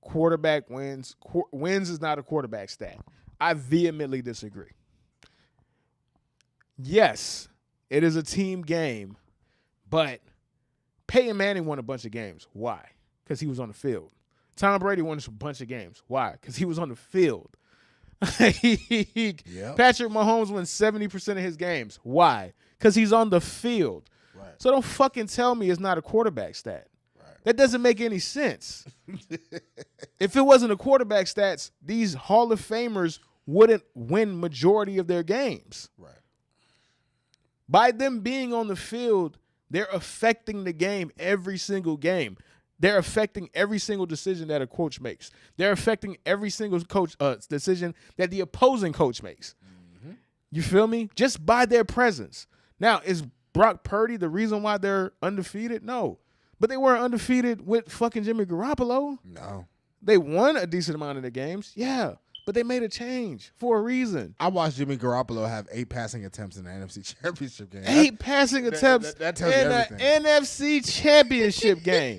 S2: quarterback wins. Wins is not a quarterback stat. I vehemently disagree. Yes, it is a team game, but Peyton Manning won a bunch of games. Why? Because he was on the field. Tom Brady won a bunch of games. Why? Because he was on the field. Yep. Patrick Mahomes won 70% of his games. Why? Because he's on the field. Right. So don't fucking tell me it's not a quarterback stat. Right. That doesn't make any sense. If it wasn't a quarterback stats, these Hall of Famers wouldn't win majority of their games. Right. By them being on the field, they're affecting the game every single game. They're affecting every single decision that a coach makes. They're affecting every single coach decision that the opposing coach makes. Mm-hmm. You feel me? Just by their presence. Now, is Brock Purdy the reason why they're undefeated? No. But they weren't undefeated with fucking Jimmy Garoppolo.
S1: No.
S2: They won a decent amount of the games. Yeah. But they made a change for a reason.
S1: I watched Jimmy Garoppolo have 8 passing attempts in the NFC Championship game.
S2: 8 passing attempts
S1: that tells you everything.
S2: In an NFC Championship game.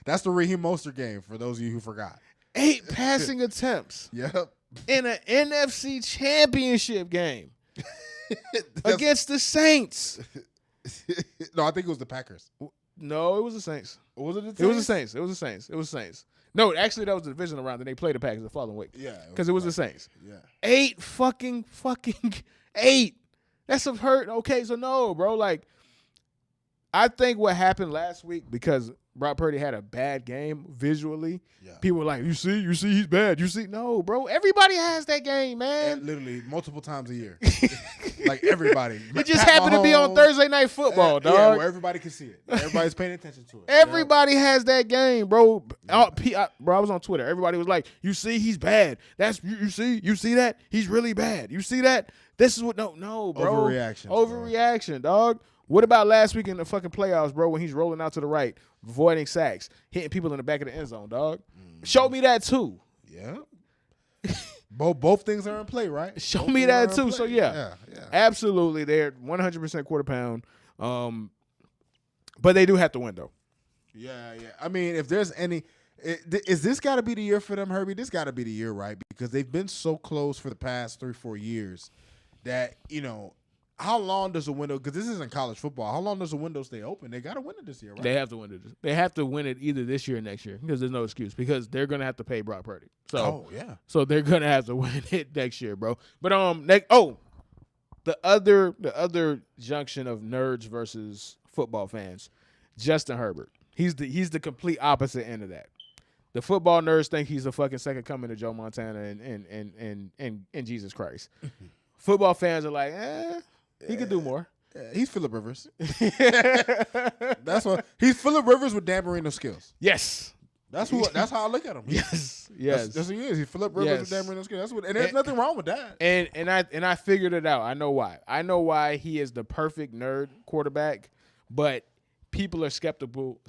S1: That's the Raheem Mostert game, for those of you who forgot.
S2: 8 passing attempts.
S1: Yep.
S2: In an NFC Championship game. Against the Saints.
S1: No, I think it was the Packers.
S2: No, it was the Saints.
S1: Was it the Saints?
S2: It was the Saints. It was the Saints. It was the Saints. No, actually, that was the divisional round, and they played the Packers the following week.
S1: Yeah.
S2: Because it was the Saints.
S1: Yeah.
S2: 8 fucking 8. That's a hurt. Okay, so no, bro. Like, I think what happened last week, because Brock Purdy had a bad game visually, people were like, you see, he's bad. You see? No, bro. Everybody has that game, man.
S1: And literally multiple times a year. Like, everybody.
S2: It just happened to be on Thursday Night Football, dog.
S1: Yeah, where everybody can see it. Everybody's paying attention to it.
S2: Everybody has that game, bro. Bro, I was on Twitter. Everybody was like, you see, he's bad. That's you see that? He's really bad. You see that? This is what no, bro. Overreaction, dog. What about last week in the fucking playoffs, bro, when he's rolling out to the right, avoiding sacks, hitting people in the back of the end zone, dog? Show me that too.
S1: Yeah. Both things are in play, right?
S2: Show me that too. So yeah, absolutely, they're 100% quarter pound. But they do have to win though.
S1: Yeah. I mean, if there's any, is this got to be the year for them, Herbie? This got to be the year, right? Because they've been so close for the past 3-4 years that, how long does a window? Because this isn't college football. How long does a window stay open? They got to win it this year, right?
S2: They have to win it. They have to win it either this year or next year, because there's no excuse. Because they're gonna have to pay Brock Purdy. So So they're gonna have to win it next year, bro. But the other junction of nerds versus football fans, Justin Herbert. He's the complete opposite end of that. The football nerds think he's the fucking second coming to Joe Montana and Jesus Christ. Football fans are like, he could do more.
S1: He's Phillip Rivers. That's what he's Phillip Rivers with Dan Marino skills.
S2: Yes.
S1: That's how I look at him.
S2: Yes.
S1: That's what he is. He's Phillip Rivers with Dan Marino skills. And there's nothing wrong with that.
S2: And I figured it out. I know why. I know why he is the perfect nerd quarterback, but people are skeptical.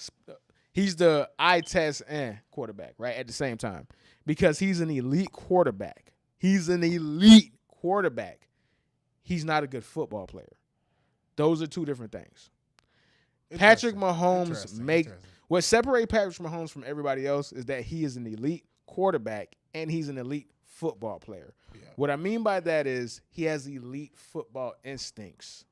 S2: He's the eye test quarterback, right? At the same time. Because he's an elite quarterback. He's not a good football player. Those are two different things. Patrick Mahomes what separates Patrick Mahomes from everybody else is that he is an elite quarterback and he's an elite football player. Yeah. What I mean by that is he has elite football instincts.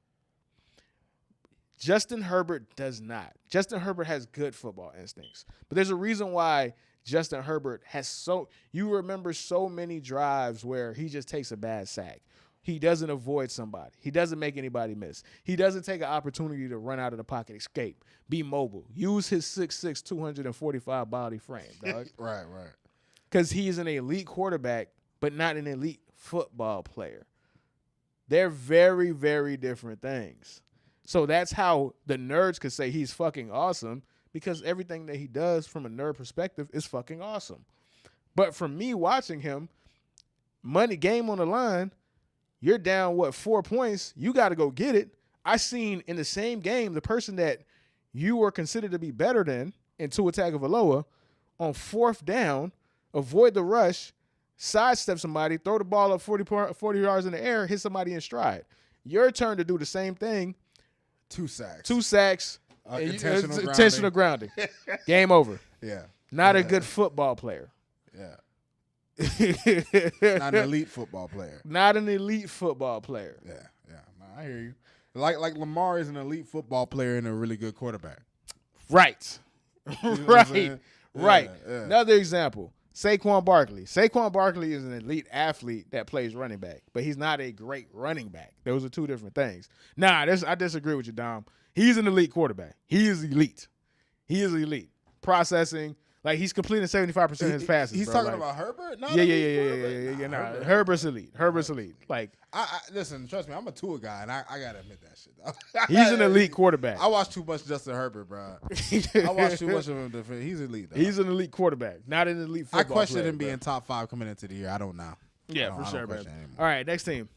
S2: Justin Herbert does not. Justin Herbert has good football instincts. But there's a reason why Justin Herbert has you remember so many drives where he just takes a bad sack. He doesn't avoid somebody. He doesn't make anybody miss. He doesn't take an opportunity to run out of the pocket, escape, be mobile, use his 6'6", 245 body frame, dog.
S1: Right.
S2: Because he's an elite quarterback, but not an elite football player. They're very, very different things. So that's how the nerds could say he's fucking awesome, because everything that he does from a nerd perspective is fucking awesome. But for me watching him, game on the line, you're down, 4 points? You got to go get it. I seen in the same game the person that you were considered to be better than in Tua Tagovailoa on 4th down, avoid the rush, sidestep somebody, throw the ball up 40 yards in the air, hit somebody in stride. Your turn to do the same thing.
S1: 2 sacks.
S2: 2 sacks. Intentional grounding. Game over.
S1: Yeah.
S2: Not a good football player.
S1: Yeah. Not an elite football player.
S2: Not an elite football player.
S1: Yeah. No, I hear you. Like Lamar is an elite football player and a really good quarterback.
S2: Right.
S1: You know
S2: Right. Right.
S1: Yeah.
S2: Another example. Saquon Barkley. Saquon Barkley is an elite athlete that plays running back, but he's not a great running back. Those are 2 different things. Nah, I disagree with you, Dom. He's an elite quarterback. He is elite. Processing. Like, he's completing 75% of his passes.
S1: He's
S2: bro.
S1: talking
S2: like,
S1: about Herbert? No,
S2: Yeah. Nah, Herbert's elite. Like,
S1: I listen, trust me, I'm a Tua guy, and I got to admit that shit.
S2: he's an elite quarterback.
S1: I watch too much Justin Herbert, bro. I watch too much of him. He's elite, though.
S2: He's an elite quarterback, not an elite football player.
S1: I question him being top 5 coming into the year. I don't know.
S2: Yeah, for sure, man. All right, next team.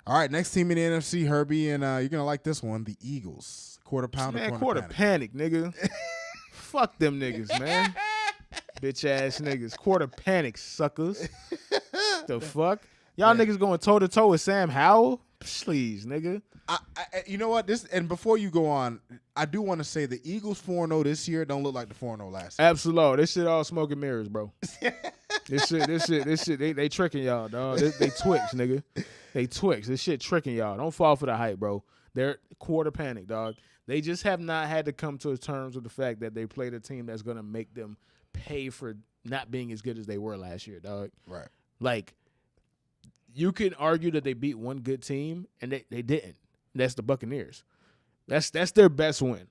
S1: All right, next team in the NFC, Herbie, and you're going to like this one, the Eagles. Quarter
S2: panic, nigga. Fuck them niggas, man. Bitch ass niggas. Quarter panic, suckers. The fuck? Y'all niggas going toe to toe with Sam Howell? Please, nigga.
S1: You know what? And before you go on, I do want to say the Eagles 4-0 this year don't look like the 4-0 last year.
S2: Absolutely. This shit all smoke and mirrors, bro. This shit, they tricking y'all, dog. They Twix, nigga. They Twix. This shit tricking y'all. Don't fall for the hype, bro. They're quarter panic, dog. They just have not had to come to terms with the fact that they played a team that's going to make them pay for not being as good as they were last year, dog.
S1: Right.
S2: Like, you can argue that they beat one good team, and they didn't. That's the Buccaneers. That's their best win.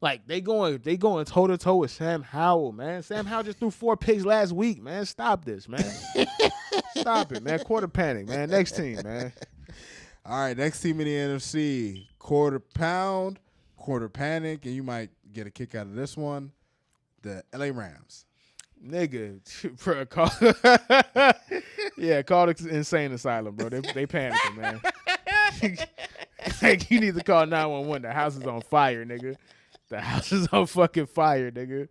S2: Like, they going toe to toe with Sam Howell, man. Sam Howell just threw 4 picks last week, man. Stop this, man. Stop it, man. Quarter panic, man. Next team, man.
S1: All right, next team in the NFC, quarter panic, and you might get a kick out of this one. The LA Rams.
S2: Nigga, call the insane asylum, bro. They panicking, man. Like, you need to call 911. The house is on fire, nigga. The house is on fucking fire, nigga.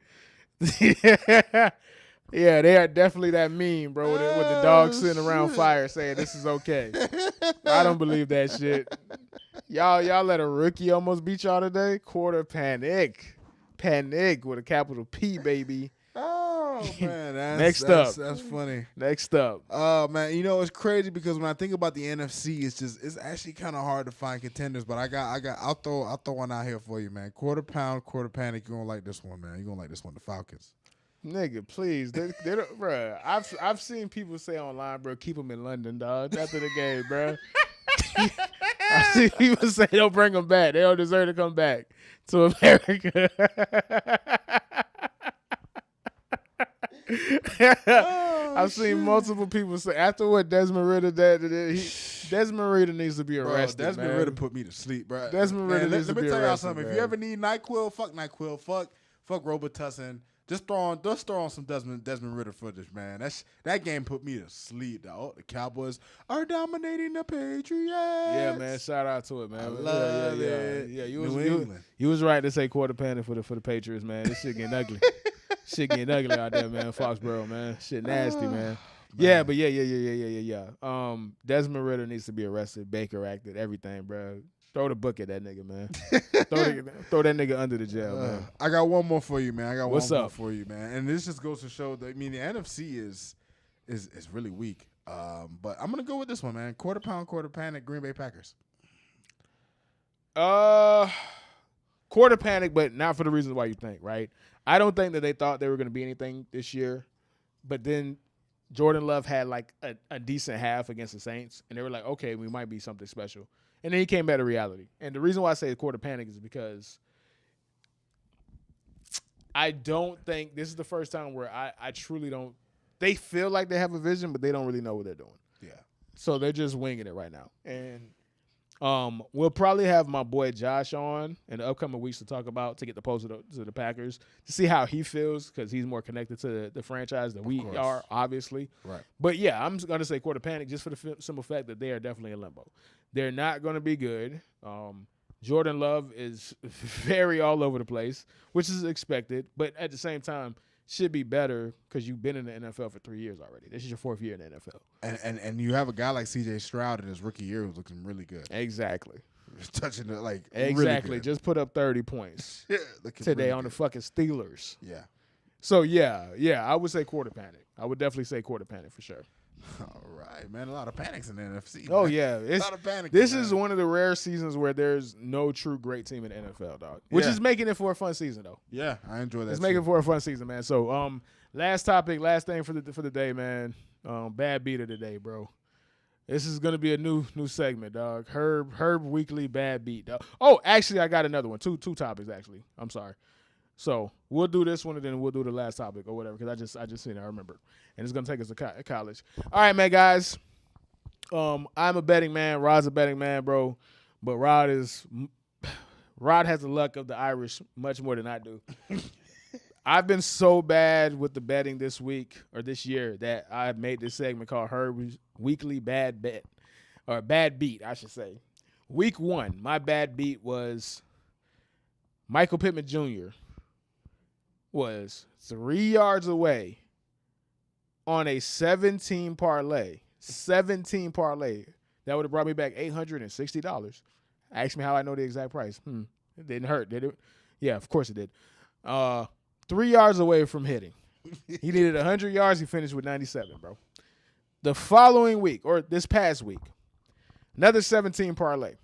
S2: Yeah, they are definitely that meme, bro, with the dog sitting around fire saying this is okay. I don't believe that shit. Y'all let a rookie almost beat y'all today? Quarter panic. Panic with a capital P, baby.
S1: Oh, man. That's funny.
S2: Next up.
S1: Oh, man. You know, it's crazy because when I think about the NFC, it's actually kind of hard to find contenders, but I'll throw one out here for you, man. Quarter panic. You're going to like this one, man. You're going to like this one, the Falcons.
S2: Nigga, please. Bro, I've seen people say online, bro, keep them in London, dog, after the game, bro. I've seen people say don't bring them back. They don't deserve to come back to America. I've seen multiple people say after what Desmond Ridder did, Desmond Ridder needs to be arrested.
S1: Bro, Desmond
S2: man.
S1: Ridder put me to sleep, bro.
S2: Desmond Ridder needs to be arrested. Let me tell y'all something.
S1: Man. If you ever need NyQuil, fuck NyQuil, fuck Robitussin. Just throw on some Desmond Ridder footage, man. That game put me to sleep. The Cowboys are dominating the Patriots.
S2: Yeah, man. Shout out to it, man.
S1: I love it.
S2: Yeah, you was right to say quarter panic for the Patriots, man. This shit getting ugly. Shit getting ugly out there, man. Foxborough, man. Shit nasty, man. Yeah, but yeah. Desmond Ridder needs to be arrested. Baker acted everything, bro. Throw the book at that nigga, man. throw that nigga under the jail, man.
S1: I got one more for you, man.
S2: What's up
S1: for you, man. And this just goes to show that, I mean, the NFC is really weak. But I'm gonna go with this one, man. Quarter panic, Green Bay Packers.
S2: Quarter panic, but not for the reasons why you think, right? I don't think that they thought they were gonna be anything this year, but then Jordan Love had like a decent half against the Saints, and they were like, okay, we might be something special. And then he came back to reality. And the reason why I say quarter panic is because I don't think this is the first time where I truly don't. They feel like they have a vision, but they don't really know what they're doing.
S1: Yeah.
S2: So they're just winging it right now. And We'll probably have my boy Josh on in the upcoming weeks to get the pulse of to the Packers to see how he feels because he's more connected to the franchise than we are, obviously.
S1: Right.
S2: But yeah, I'm going to say quarter panic just for the simple fact that they are definitely in limbo. They're not going to be good. Jordan Love is very all over the place, which is expected, but at the same time should be better because you've been in the NFL for 3 years already. This is your 4th year in the NFL.
S1: And you have a guy like C.J. Stroud in his rookie year who's looking really good.
S2: Exactly.
S1: Touching it like
S2: exactly.
S1: Really
S2: just put up 30 points today
S1: really
S2: on the fucking Steelers.
S1: Yeah.
S2: So yeah, I would say quarter panic. I would definitely say quarter panic for sure.
S1: All right, man. A lot of panics in the NFC.
S2: Oh,
S1: man.
S2: yeah.
S1: A lot of panic.
S2: This is one of the rare seasons where there's no true great team in the NFL, dog. Which is making it for a fun season, though.
S1: Yeah, I enjoy that.
S2: It's making it for a fun season, man. So, last topic, last thing for the day, man. Bad beat of the day, bro. This is gonna be a new segment, dog. Herb weekly bad beat, dog. Oh, actually, I got another one. Two topics, actually. I'm sorry. So we'll do this one and then we'll do the last topic or whatever because I just seen it. I remember, and it's gonna take us to college. All right, man, guys. I'm a betting man. Rod's a betting man, bro. But Rod has the luck of the Irish much more than I do. I've been so bad with the betting this week or this year that I made this segment called Herb's Weekly Bad Bet or Bad Beat, I should say. Week 1, my bad beat was Michael Pittman Jr. was 3 yards away on a 17 parlay. 17 parlay. That would have brought me back $860. Ask me how I know the exact price. It didn't hurt, did it? Yeah, of course it did. 3 yards away from hitting. He needed 100 yards. He finished with 97, bro. The following week, or this past week, another 17 parlay.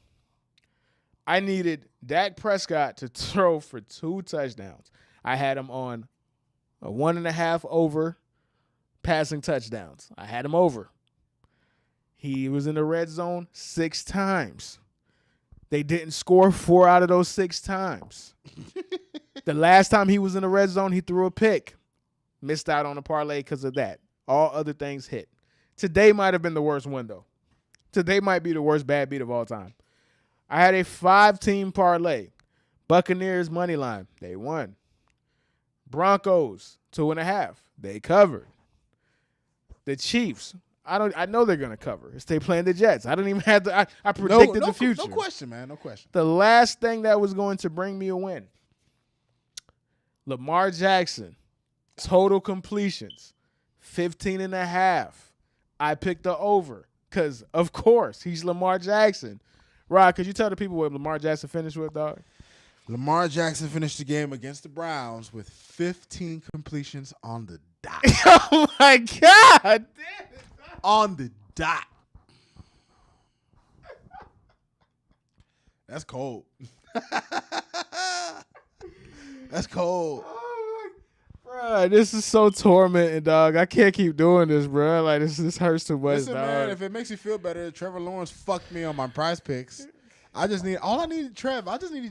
S2: I needed Dak Prescott to throw for 2 touchdowns. I had him on a 1.5 over passing touchdowns. I had him over. He was in the red zone 6 times. They didn't score 4 out of those 6 times. The last time he was in the red zone, he threw a pick. Missed out on the parlay because of that. All other things hit. Today might have been the worst one, though. Today might be the worst bad beat of all time. I had a 5-team parlay. Buccaneers money line. They won. Broncos 2.5. They covered. The Chiefs. I know they're gonna cover. It's they playing the Jets. I don't even have to. I predicted the future.
S1: No question, man. No question.
S2: The last thing that was going to bring me a win. Lamar Jackson, total completions, 15.5. I picked the over because, of course, he's Lamar Jackson. Rod, could you tell the people what Lamar Jackson finished with, dog?
S1: Lamar Jackson finished the game against the Browns with 15 completions on the dot.
S2: Oh, my God. Damn it.
S1: On the dot. That's cold. That's cold.
S2: Bro, this is so tormenting, dog. I can't keep doing this, bro. Like, this hurts too much,
S1: Listen,
S2: dog.
S1: man, if it makes you feel better, Trevor Lawrence fucked me on my prize picks. I just needed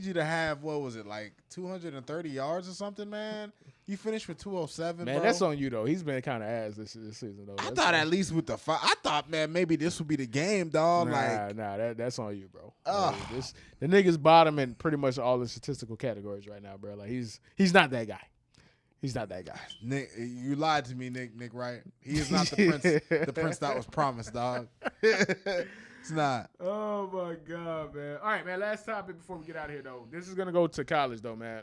S1: you to have, what was it, like 230 yards or something, man? You finished with 207,
S2: man,
S1: bro.
S2: that's on you, though. He's been kind of ass this season, though.
S1: I thought at least with the I thought, man, maybe this would be the game, dog.
S2: That's on you, bro. The nigga's bottom in pretty much all the statistical categories right now, bro. Like, he's not that guy. He's not that guy.
S1: Nick, you lied to me, Nick, right? He is not the prince that was promised, dog. It's not.
S2: Oh, my God, man. All right, man, last topic before we get out of here, though. This is going to go to college, though, man.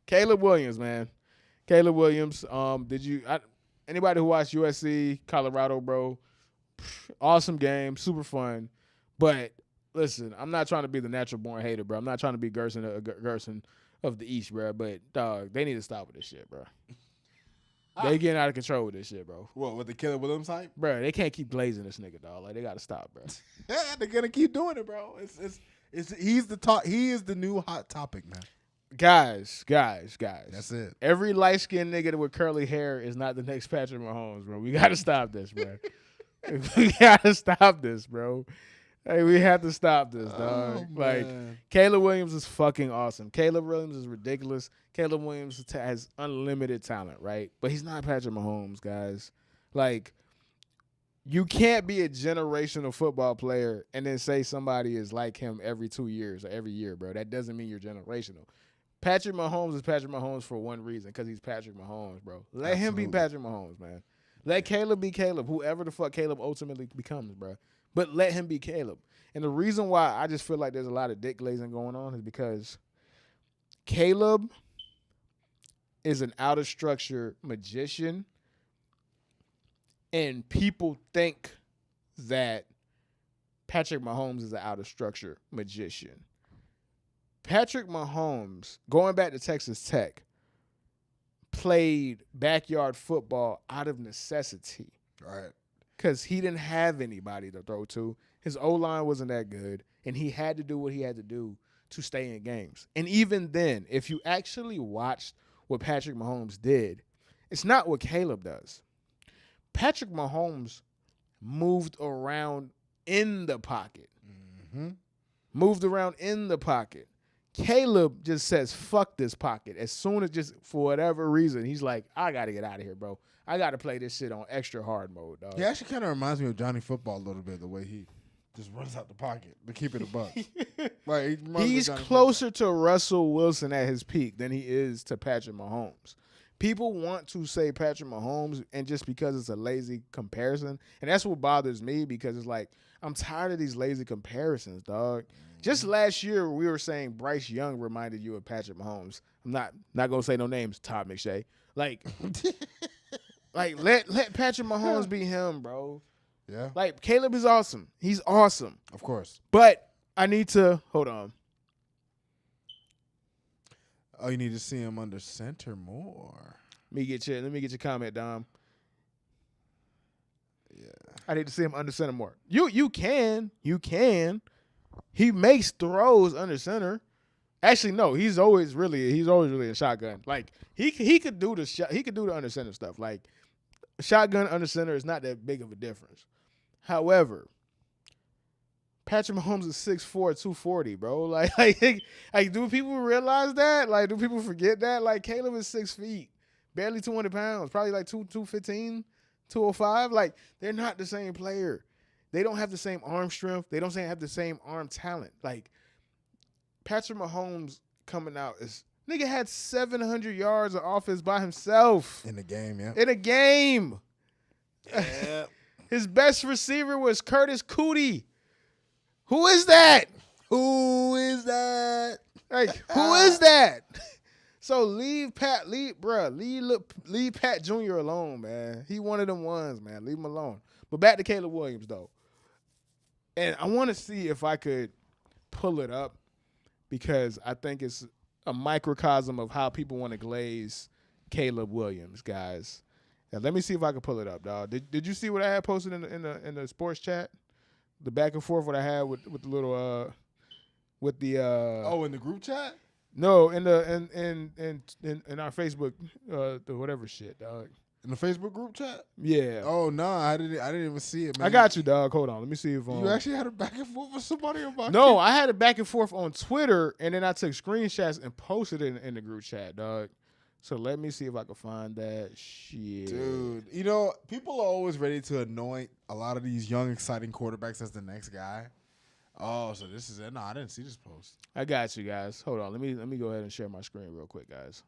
S2: Caleb Williams, man. Caleb Williams. Anybody who watched USC, Colorado, bro, awesome game, super fun. But listen, I'm not trying to be the natural born hater, bro. I'm not trying to be Gerson of the East, bro. But dog, they need to stop with this shit, bro. They getting out of control with this shit, bro.
S1: What, with the Caleb Williams hype?
S2: Bro, they can't keep glazing this nigga, dog. Like, they gotta stop, bro.
S1: Yeah, they're gonna keep doing it, bro. He's the top. He is the new hot topic, man.
S2: Guys.
S1: That's it.
S2: Every light-skinned nigga with curly hair is not the next Patrick Mahomes, bro. We got to stop this, bro. We got to stop this, bro. Hey, we have to stop this, dog. Like, Caleb Williams is fucking awesome. Caleb Williams is ridiculous. Caleb Williams has unlimited talent, right? But he's not Patrick Mahomes, guys. Like, You can't be a generational football player and then say somebody is like him every 2 years or every year, bro. That doesn't mean you're generational. Patrick Mahomes is Patrick Mahomes for one reason, because he's Patrick Mahomes, bro. Let him be Patrick Mahomes, man. Let Caleb be Caleb, whoever the fuck Caleb ultimately becomes, bro. But let him be Caleb. And the reason why I just feel like there's a lot of dick glazing going on is because Caleb is an out-of-structure magician, and people think that Patrick Mahomes is an out-of-structure magician. Patrick Mahomes, going back to Texas Tech, played backyard football out of necessity.
S1: Right.
S2: Because he didn't have anybody to throw to. His O-line wasn't that good, and he had to do what he had to do to stay in games. And even then, if you actually watched what Patrick Mahomes did, it's not what Caleb does. Patrick Mahomes moved around in the pocket.
S1: Mm-hmm.
S2: Moved around in the pocket. Caleb just says, fuck this pocket. As soon as, just for whatever reason, he's like, I got to get out of here, bro. I got to play this shit on extra hard mode, dog.
S1: He actually kind of reminds me of Johnny Football a little bit, the way he just runs out the pocket to keep it a buck. Like,
S2: he's closer to Russell Wilson at his peak than he is to Patrick Mahomes. People want to say Patrick Mahomes, and just because it's a lazy comparison, and that's what bothers me, because it's like, I'm tired of these lazy comparisons, dog. Just last year, we were saying Bryce Young reminded you of Patrick Mahomes. I'm not gonna say no names, Todd McShay. Like, let Patrick Mahomes be him, bro.
S1: Yeah.
S2: Like, Caleb is awesome. He's awesome.
S1: Of course.
S2: But I need to hold on.
S1: Oh, you need to see him under center more.
S2: Let me get your comment, Dom.
S1: Yeah.
S2: I need to see him under center more. You can. He makes throws under center. Actually, no, he's always really a shotgun. Like, he could do the under center stuff. Like, shotgun under center is not that big of a difference. However, Patrick Mahomes is 6'4", 240, bro. Like, do people realize that? Like, do people forget that? Like, Caleb is 6 feet, barely 200 pounds, probably like 215, 205. Like, they're not the same player. They don't have the same arm strength. They don't have the same arm talent. Like, Patrick Mahomes coming out is nigga had 700 yards of offense by himself
S1: in the game. Yeah.
S2: In a game.
S1: Yeah.
S2: His best receiver was Curtis Cootie. Who is that?
S1: Who is that?
S2: Like, who is that? So leave Pat Jr. alone, man. He one of them ones, man. Leave him alone. But back to Caleb Williams, though. And I want to see if I could pull it up, because I think it's a microcosm of how people want to glaze Caleb Williams, guys. Now, let me see if I can pull it up, dog. Did you see what I had posted in the sports chat? The back and forth what I had with the little
S1: in the group chat?
S2: No, in our Facebook the whatever shit, dog.
S1: In the Facebook group chat?
S2: Yeah.
S1: Oh no, I didn't even see it, man.
S2: I got you, dog. Hold on. Let me see if
S1: you actually had a back and forth with somebody about
S2: No, I had a back and forth on Twitter, and then I took screenshots and posted it in the group chat, dog. So let me see if I can find that shit.
S1: Dude, people are always ready to anoint a lot of these young, exciting quarterbacks as the next guy. Oh, so this is it? No, I didn't see this post.
S2: I got you, guys. Hold on. Let me go ahead and share my screen real quick, guys.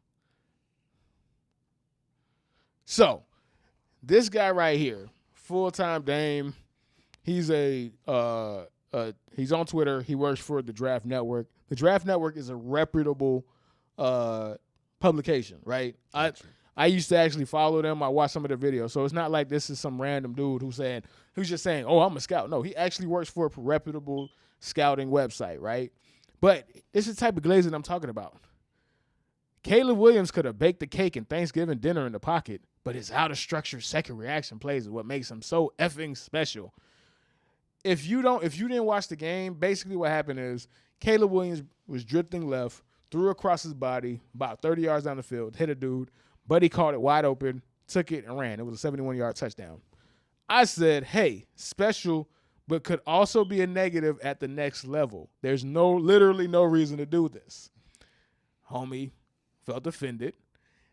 S2: So, this guy right here, full-time Dame, he's he's on Twitter. He works for the Draft Network. The Draft Network is a reputable publication, right? I used to actually follow them. I watched some of their videos. So it's not like this is some random dude who's just saying, oh, I'm a scout. No, he actually works for a reputable scouting website, right? But it's the type of glazing I'm talking about. Caleb Williams could have baked the cake and Thanksgiving dinner in the pocket, but his out-of-structure second reaction plays is what makes him so effing special. If you didn't watch the game, basically what happened is Caleb Williams was drifting left, threw across his body about 30 yards down the field, hit a dude. Buddy caught it wide open, took it, and ran. It was a 71-yard touchdown. I said, hey, special, but could also be a negative at the next level. There's literally no reason to do this. Homie felt offended.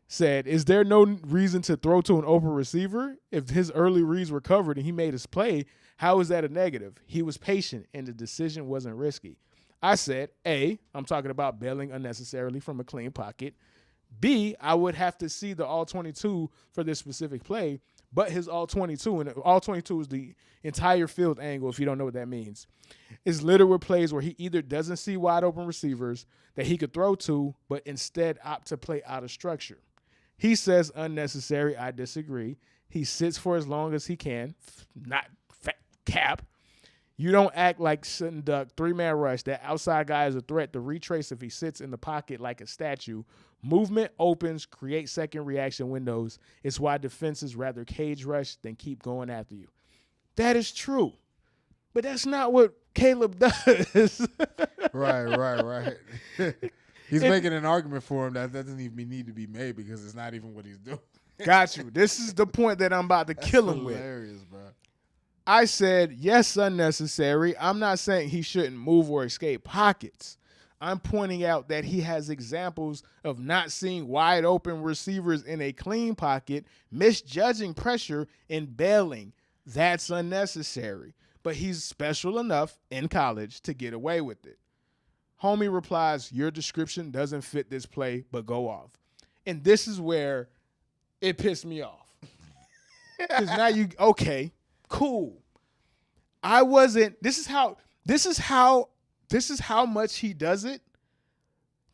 S2: said, is there no reason to throw to an open receiver? If his early reads were covered and he made his play, how is that a negative? He was patient and the decision wasn't risky. I said, A, I'm talking about bailing unnecessarily from a clean pocket. B, I would have to see the all-22 for this specific play, but his all-22, and all-22 is the entire field angle, if you don't know what that means, is littered with plays where he either doesn't see wide-open receivers that he could throw to, but instead opt to play out of structure. He says unnecessary. I disagree. He sits for as long as he can, not cap. You don't act like sitting duck, 3-man rush. That outside guy is a threat to retrace if he sits in the pocket like a statue. Movement opens, create second reaction windows. It's why defenses rather cage rush than keep going after you. That is true. But that's not what Caleb does.
S1: Right. He's making an argument for him that doesn't even need to be made because it's not even what he's doing.
S2: Got you. This is the point that I'm about to kill him with.
S1: Hilarious, bro.
S2: I said, yes, unnecessary. I'm not saying he shouldn't move or escape pockets. I'm pointing out that he has examples of not seeing wide open receivers in a clean pocket, misjudging pressure, and bailing. That's unnecessary. But he's special enough in college to get away with it. Homie replies, your description doesn't fit this play, but go off. And this is where it pissed me off. Because now okay, cool. This is how much he does it,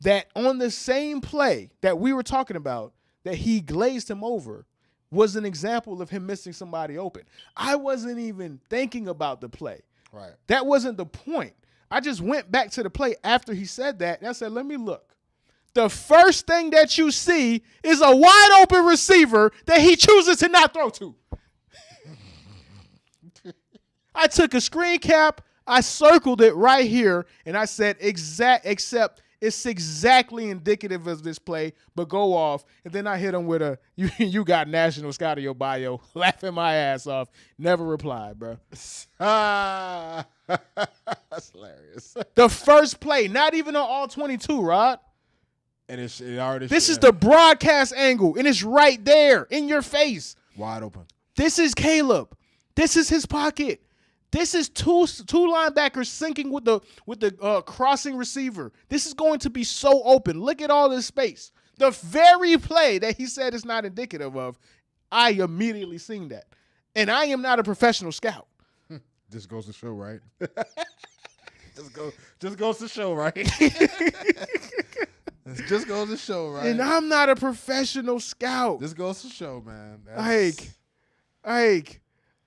S2: that on the same play that we were talking about, that he glazed him over, was an example of him missing somebody open. I wasn't even thinking about the play.
S1: Right.
S2: That wasn't the point. I just went back to the play after he said that, and I said, let me look. The first thing that you see is a wide open receiver that he chooses to not throw to. I took a screen cap, I circled it right here, and I said except it's exactly indicative of this play, but go off. And then I hit him with a, you got National Scout in your bio, laughing my ass off. Never replied, bro.
S1: That's hilarious.
S2: The first play, not even on all 22, Rod.
S1: And it already.
S2: This is the broadcast angle, and it's right there in your face.
S1: Wide open.
S2: This is Caleb. This is his pocket. This is two linebackers syncing with the crossing receiver. This is going to be so open. Look at all this space. The very play that he said is not indicative of, I immediately seen that. And I am not a professional scout.
S1: This goes to show, right? just goes to show, right? It just goes to show, right?
S2: And I'm not a professional scout.
S1: This goes to show, man.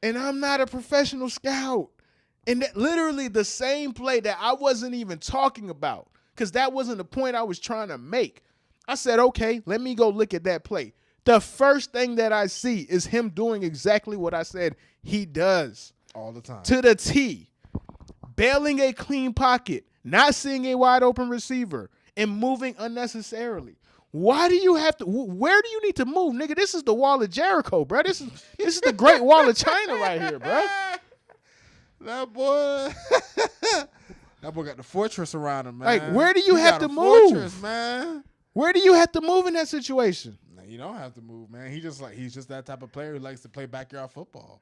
S2: And I'm not a professional scout. And that literally the same play that I wasn't even talking about, because that wasn't the point I was trying to make. I said, okay, let me go look at that play. The first thing that I see is him doing exactly what I said he does.
S1: All the time.
S2: To the T. Bailing a clean pocket, not seeing a wide open receiver, and moving unnecessarily. Why do you have to? Where do you need to move, nigga? This is the Wall of Jericho, bro. This is the Great Wall of China right here, bro.
S1: That boy got the fortress around him, man.
S2: Like, where do you have to move,
S1: fortress, man?
S2: Where do you have to move in that situation?
S1: No, you don't have to move, man. He's just that type of player who likes to play backyard football.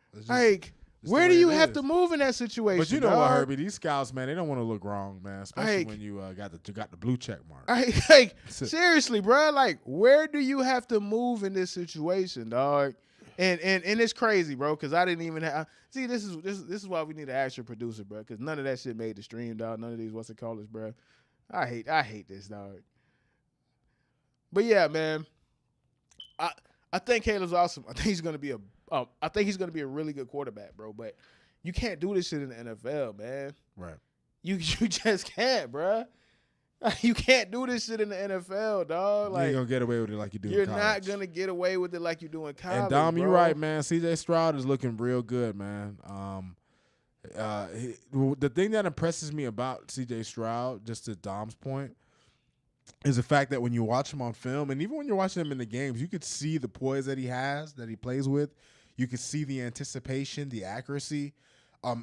S2: Where do you have to move in that situation?
S1: But you know what, Herbie? These scouts, man, they don't want to look wrong, man. Especially when you got the blue check mark.
S2: Seriously, bro. Like, where do you have to move in this situation, dog? And it's crazy, bro, because I didn't even have. See, this is why we need an actual producer, bro, because none of that shit made the stream, dog. None of these what's it called this, bro. I hate this, dog. But yeah, man. I think Caleb's awesome. I think he's gonna be a really good quarterback, bro. But you can't do this shit in the NFL, man.
S1: Right.
S2: You just can't, bro. You can't do this shit in the NFL, dog. Like,
S1: you ain't gonna get away with it like you do.
S2: You're not gonna get away with it like you do in college.
S1: And Dom,
S2: bro.
S1: you're right, man. CJ Stroud is looking real good, man. The thing that impresses me about CJ Stroud, just to Dom's point, is the fact that when you watch him on film, and even when you're watching him in the games, you could see the poise that he has, that he plays with. You could see the anticipation, the accuracy.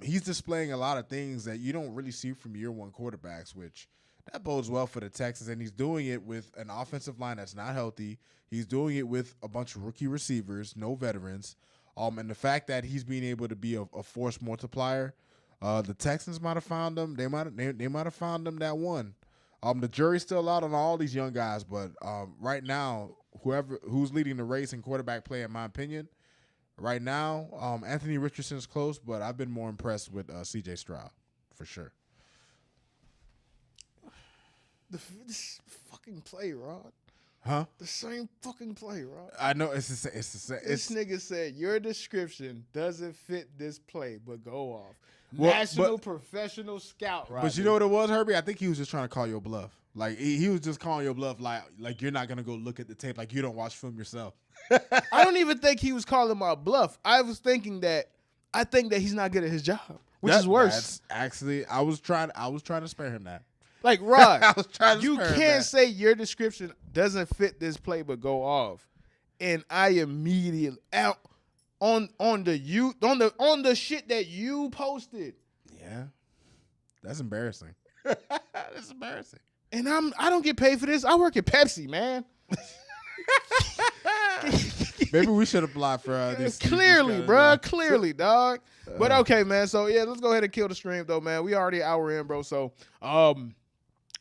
S1: He's displaying a lot of things that you don't really see from year one quarterbacks, which that bodes well for the Texans, and he's doing it with an offensive line that's not healthy. He's doing it with a bunch of rookie receivers, no veterans. And the fact that he's being able to be a force multiplier, the Texans might have found him. They might have found him that one. The jury's still out on all these young guys, but right now, who's leading the race in quarterback play, in my opinion, right now, Anthony Richardson's close, but I've been more impressed with C.J. Stroud for sure.
S2: This fucking play, Rod.
S1: Huh?
S2: The same fucking play, Rod.
S1: I know it's the same.
S2: This nigga said your description doesn't fit this play, but go off.
S1: Well,
S2: National professional scout, right?
S1: But you know what it was, Herbie? I think he was just trying to call your bluff. Like he was just calling your bluff, like you're not gonna go look at the tape, like you don't watch film yourself.
S2: I don't even think he was calling my bluff. I think that he's not good at his job, which is worse.
S1: Actually, I was trying to spare him that.
S2: Like, Rod,
S1: I was trying to
S2: you
S1: spare him
S2: can't
S1: that.
S2: say your description doesn't fit this play, but go off. And I immediately out on the shit that you posted.
S1: Yeah, that's embarrassing. That's embarrassing.
S2: And I don't get paid for this. I work at Pepsi, man.
S1: Maybe we should apply for these.
S2: Clearly, bro. Clearly, dog. But okay, man. So yeah, let's go ahead and kill the stream, though, man. We already an hour in, bro. So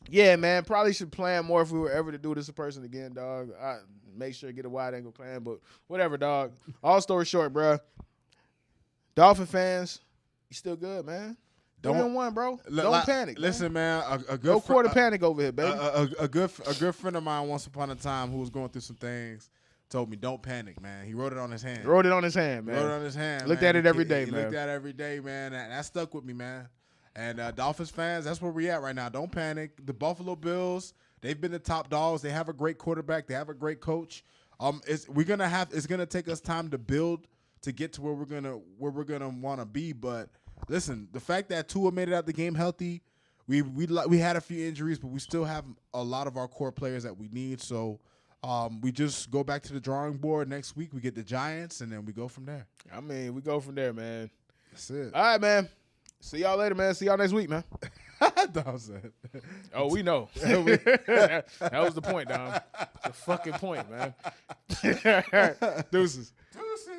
S2: yeah, man. Probably should plan more if we were ever to do this in person again, dog. I make sure to get a wide angle plan, but whatever, dog. All story short, bro. Dolphin fans, you still good, man. Don't 1, bro. Don't panic.
S1: Listen, man. A good
S2: no quarter panic over here, baby.
S1: A good friend of mine once upon a time who was going through some things told me, "Don't panic, man." He wrote it on his hand.
S2: Wrote it on his hand, man.
S1: Wrote it on his hand.
S2: Looked
S1: man.
S2: at it every day,
S1: he
S2: man.
S1: Looked at it every day, man. And that stuck with me, man. And Dolphins fans, that's where we at right now. Don't panic. The Buffalo Bills, they've been the top dogs. They have a great quarterback. They have a great coach. It's gonna take us time to build to get to where we're gonna want to be. But listen, the fact that Tua made it out the game healthy, we had a few injuries, but we still have a lot of our core players that we need. So we just go back to the drawing board next week. We get the Giants, and then we go from there.
S2: I mean, we go from there, man.
S1: That's it.
S2: All right, man. See y'all later, man. See y'all next week, man.
S1: That was it.
S2: Oh, we know. That was the point, Dom. The fucking point, man. Deuces.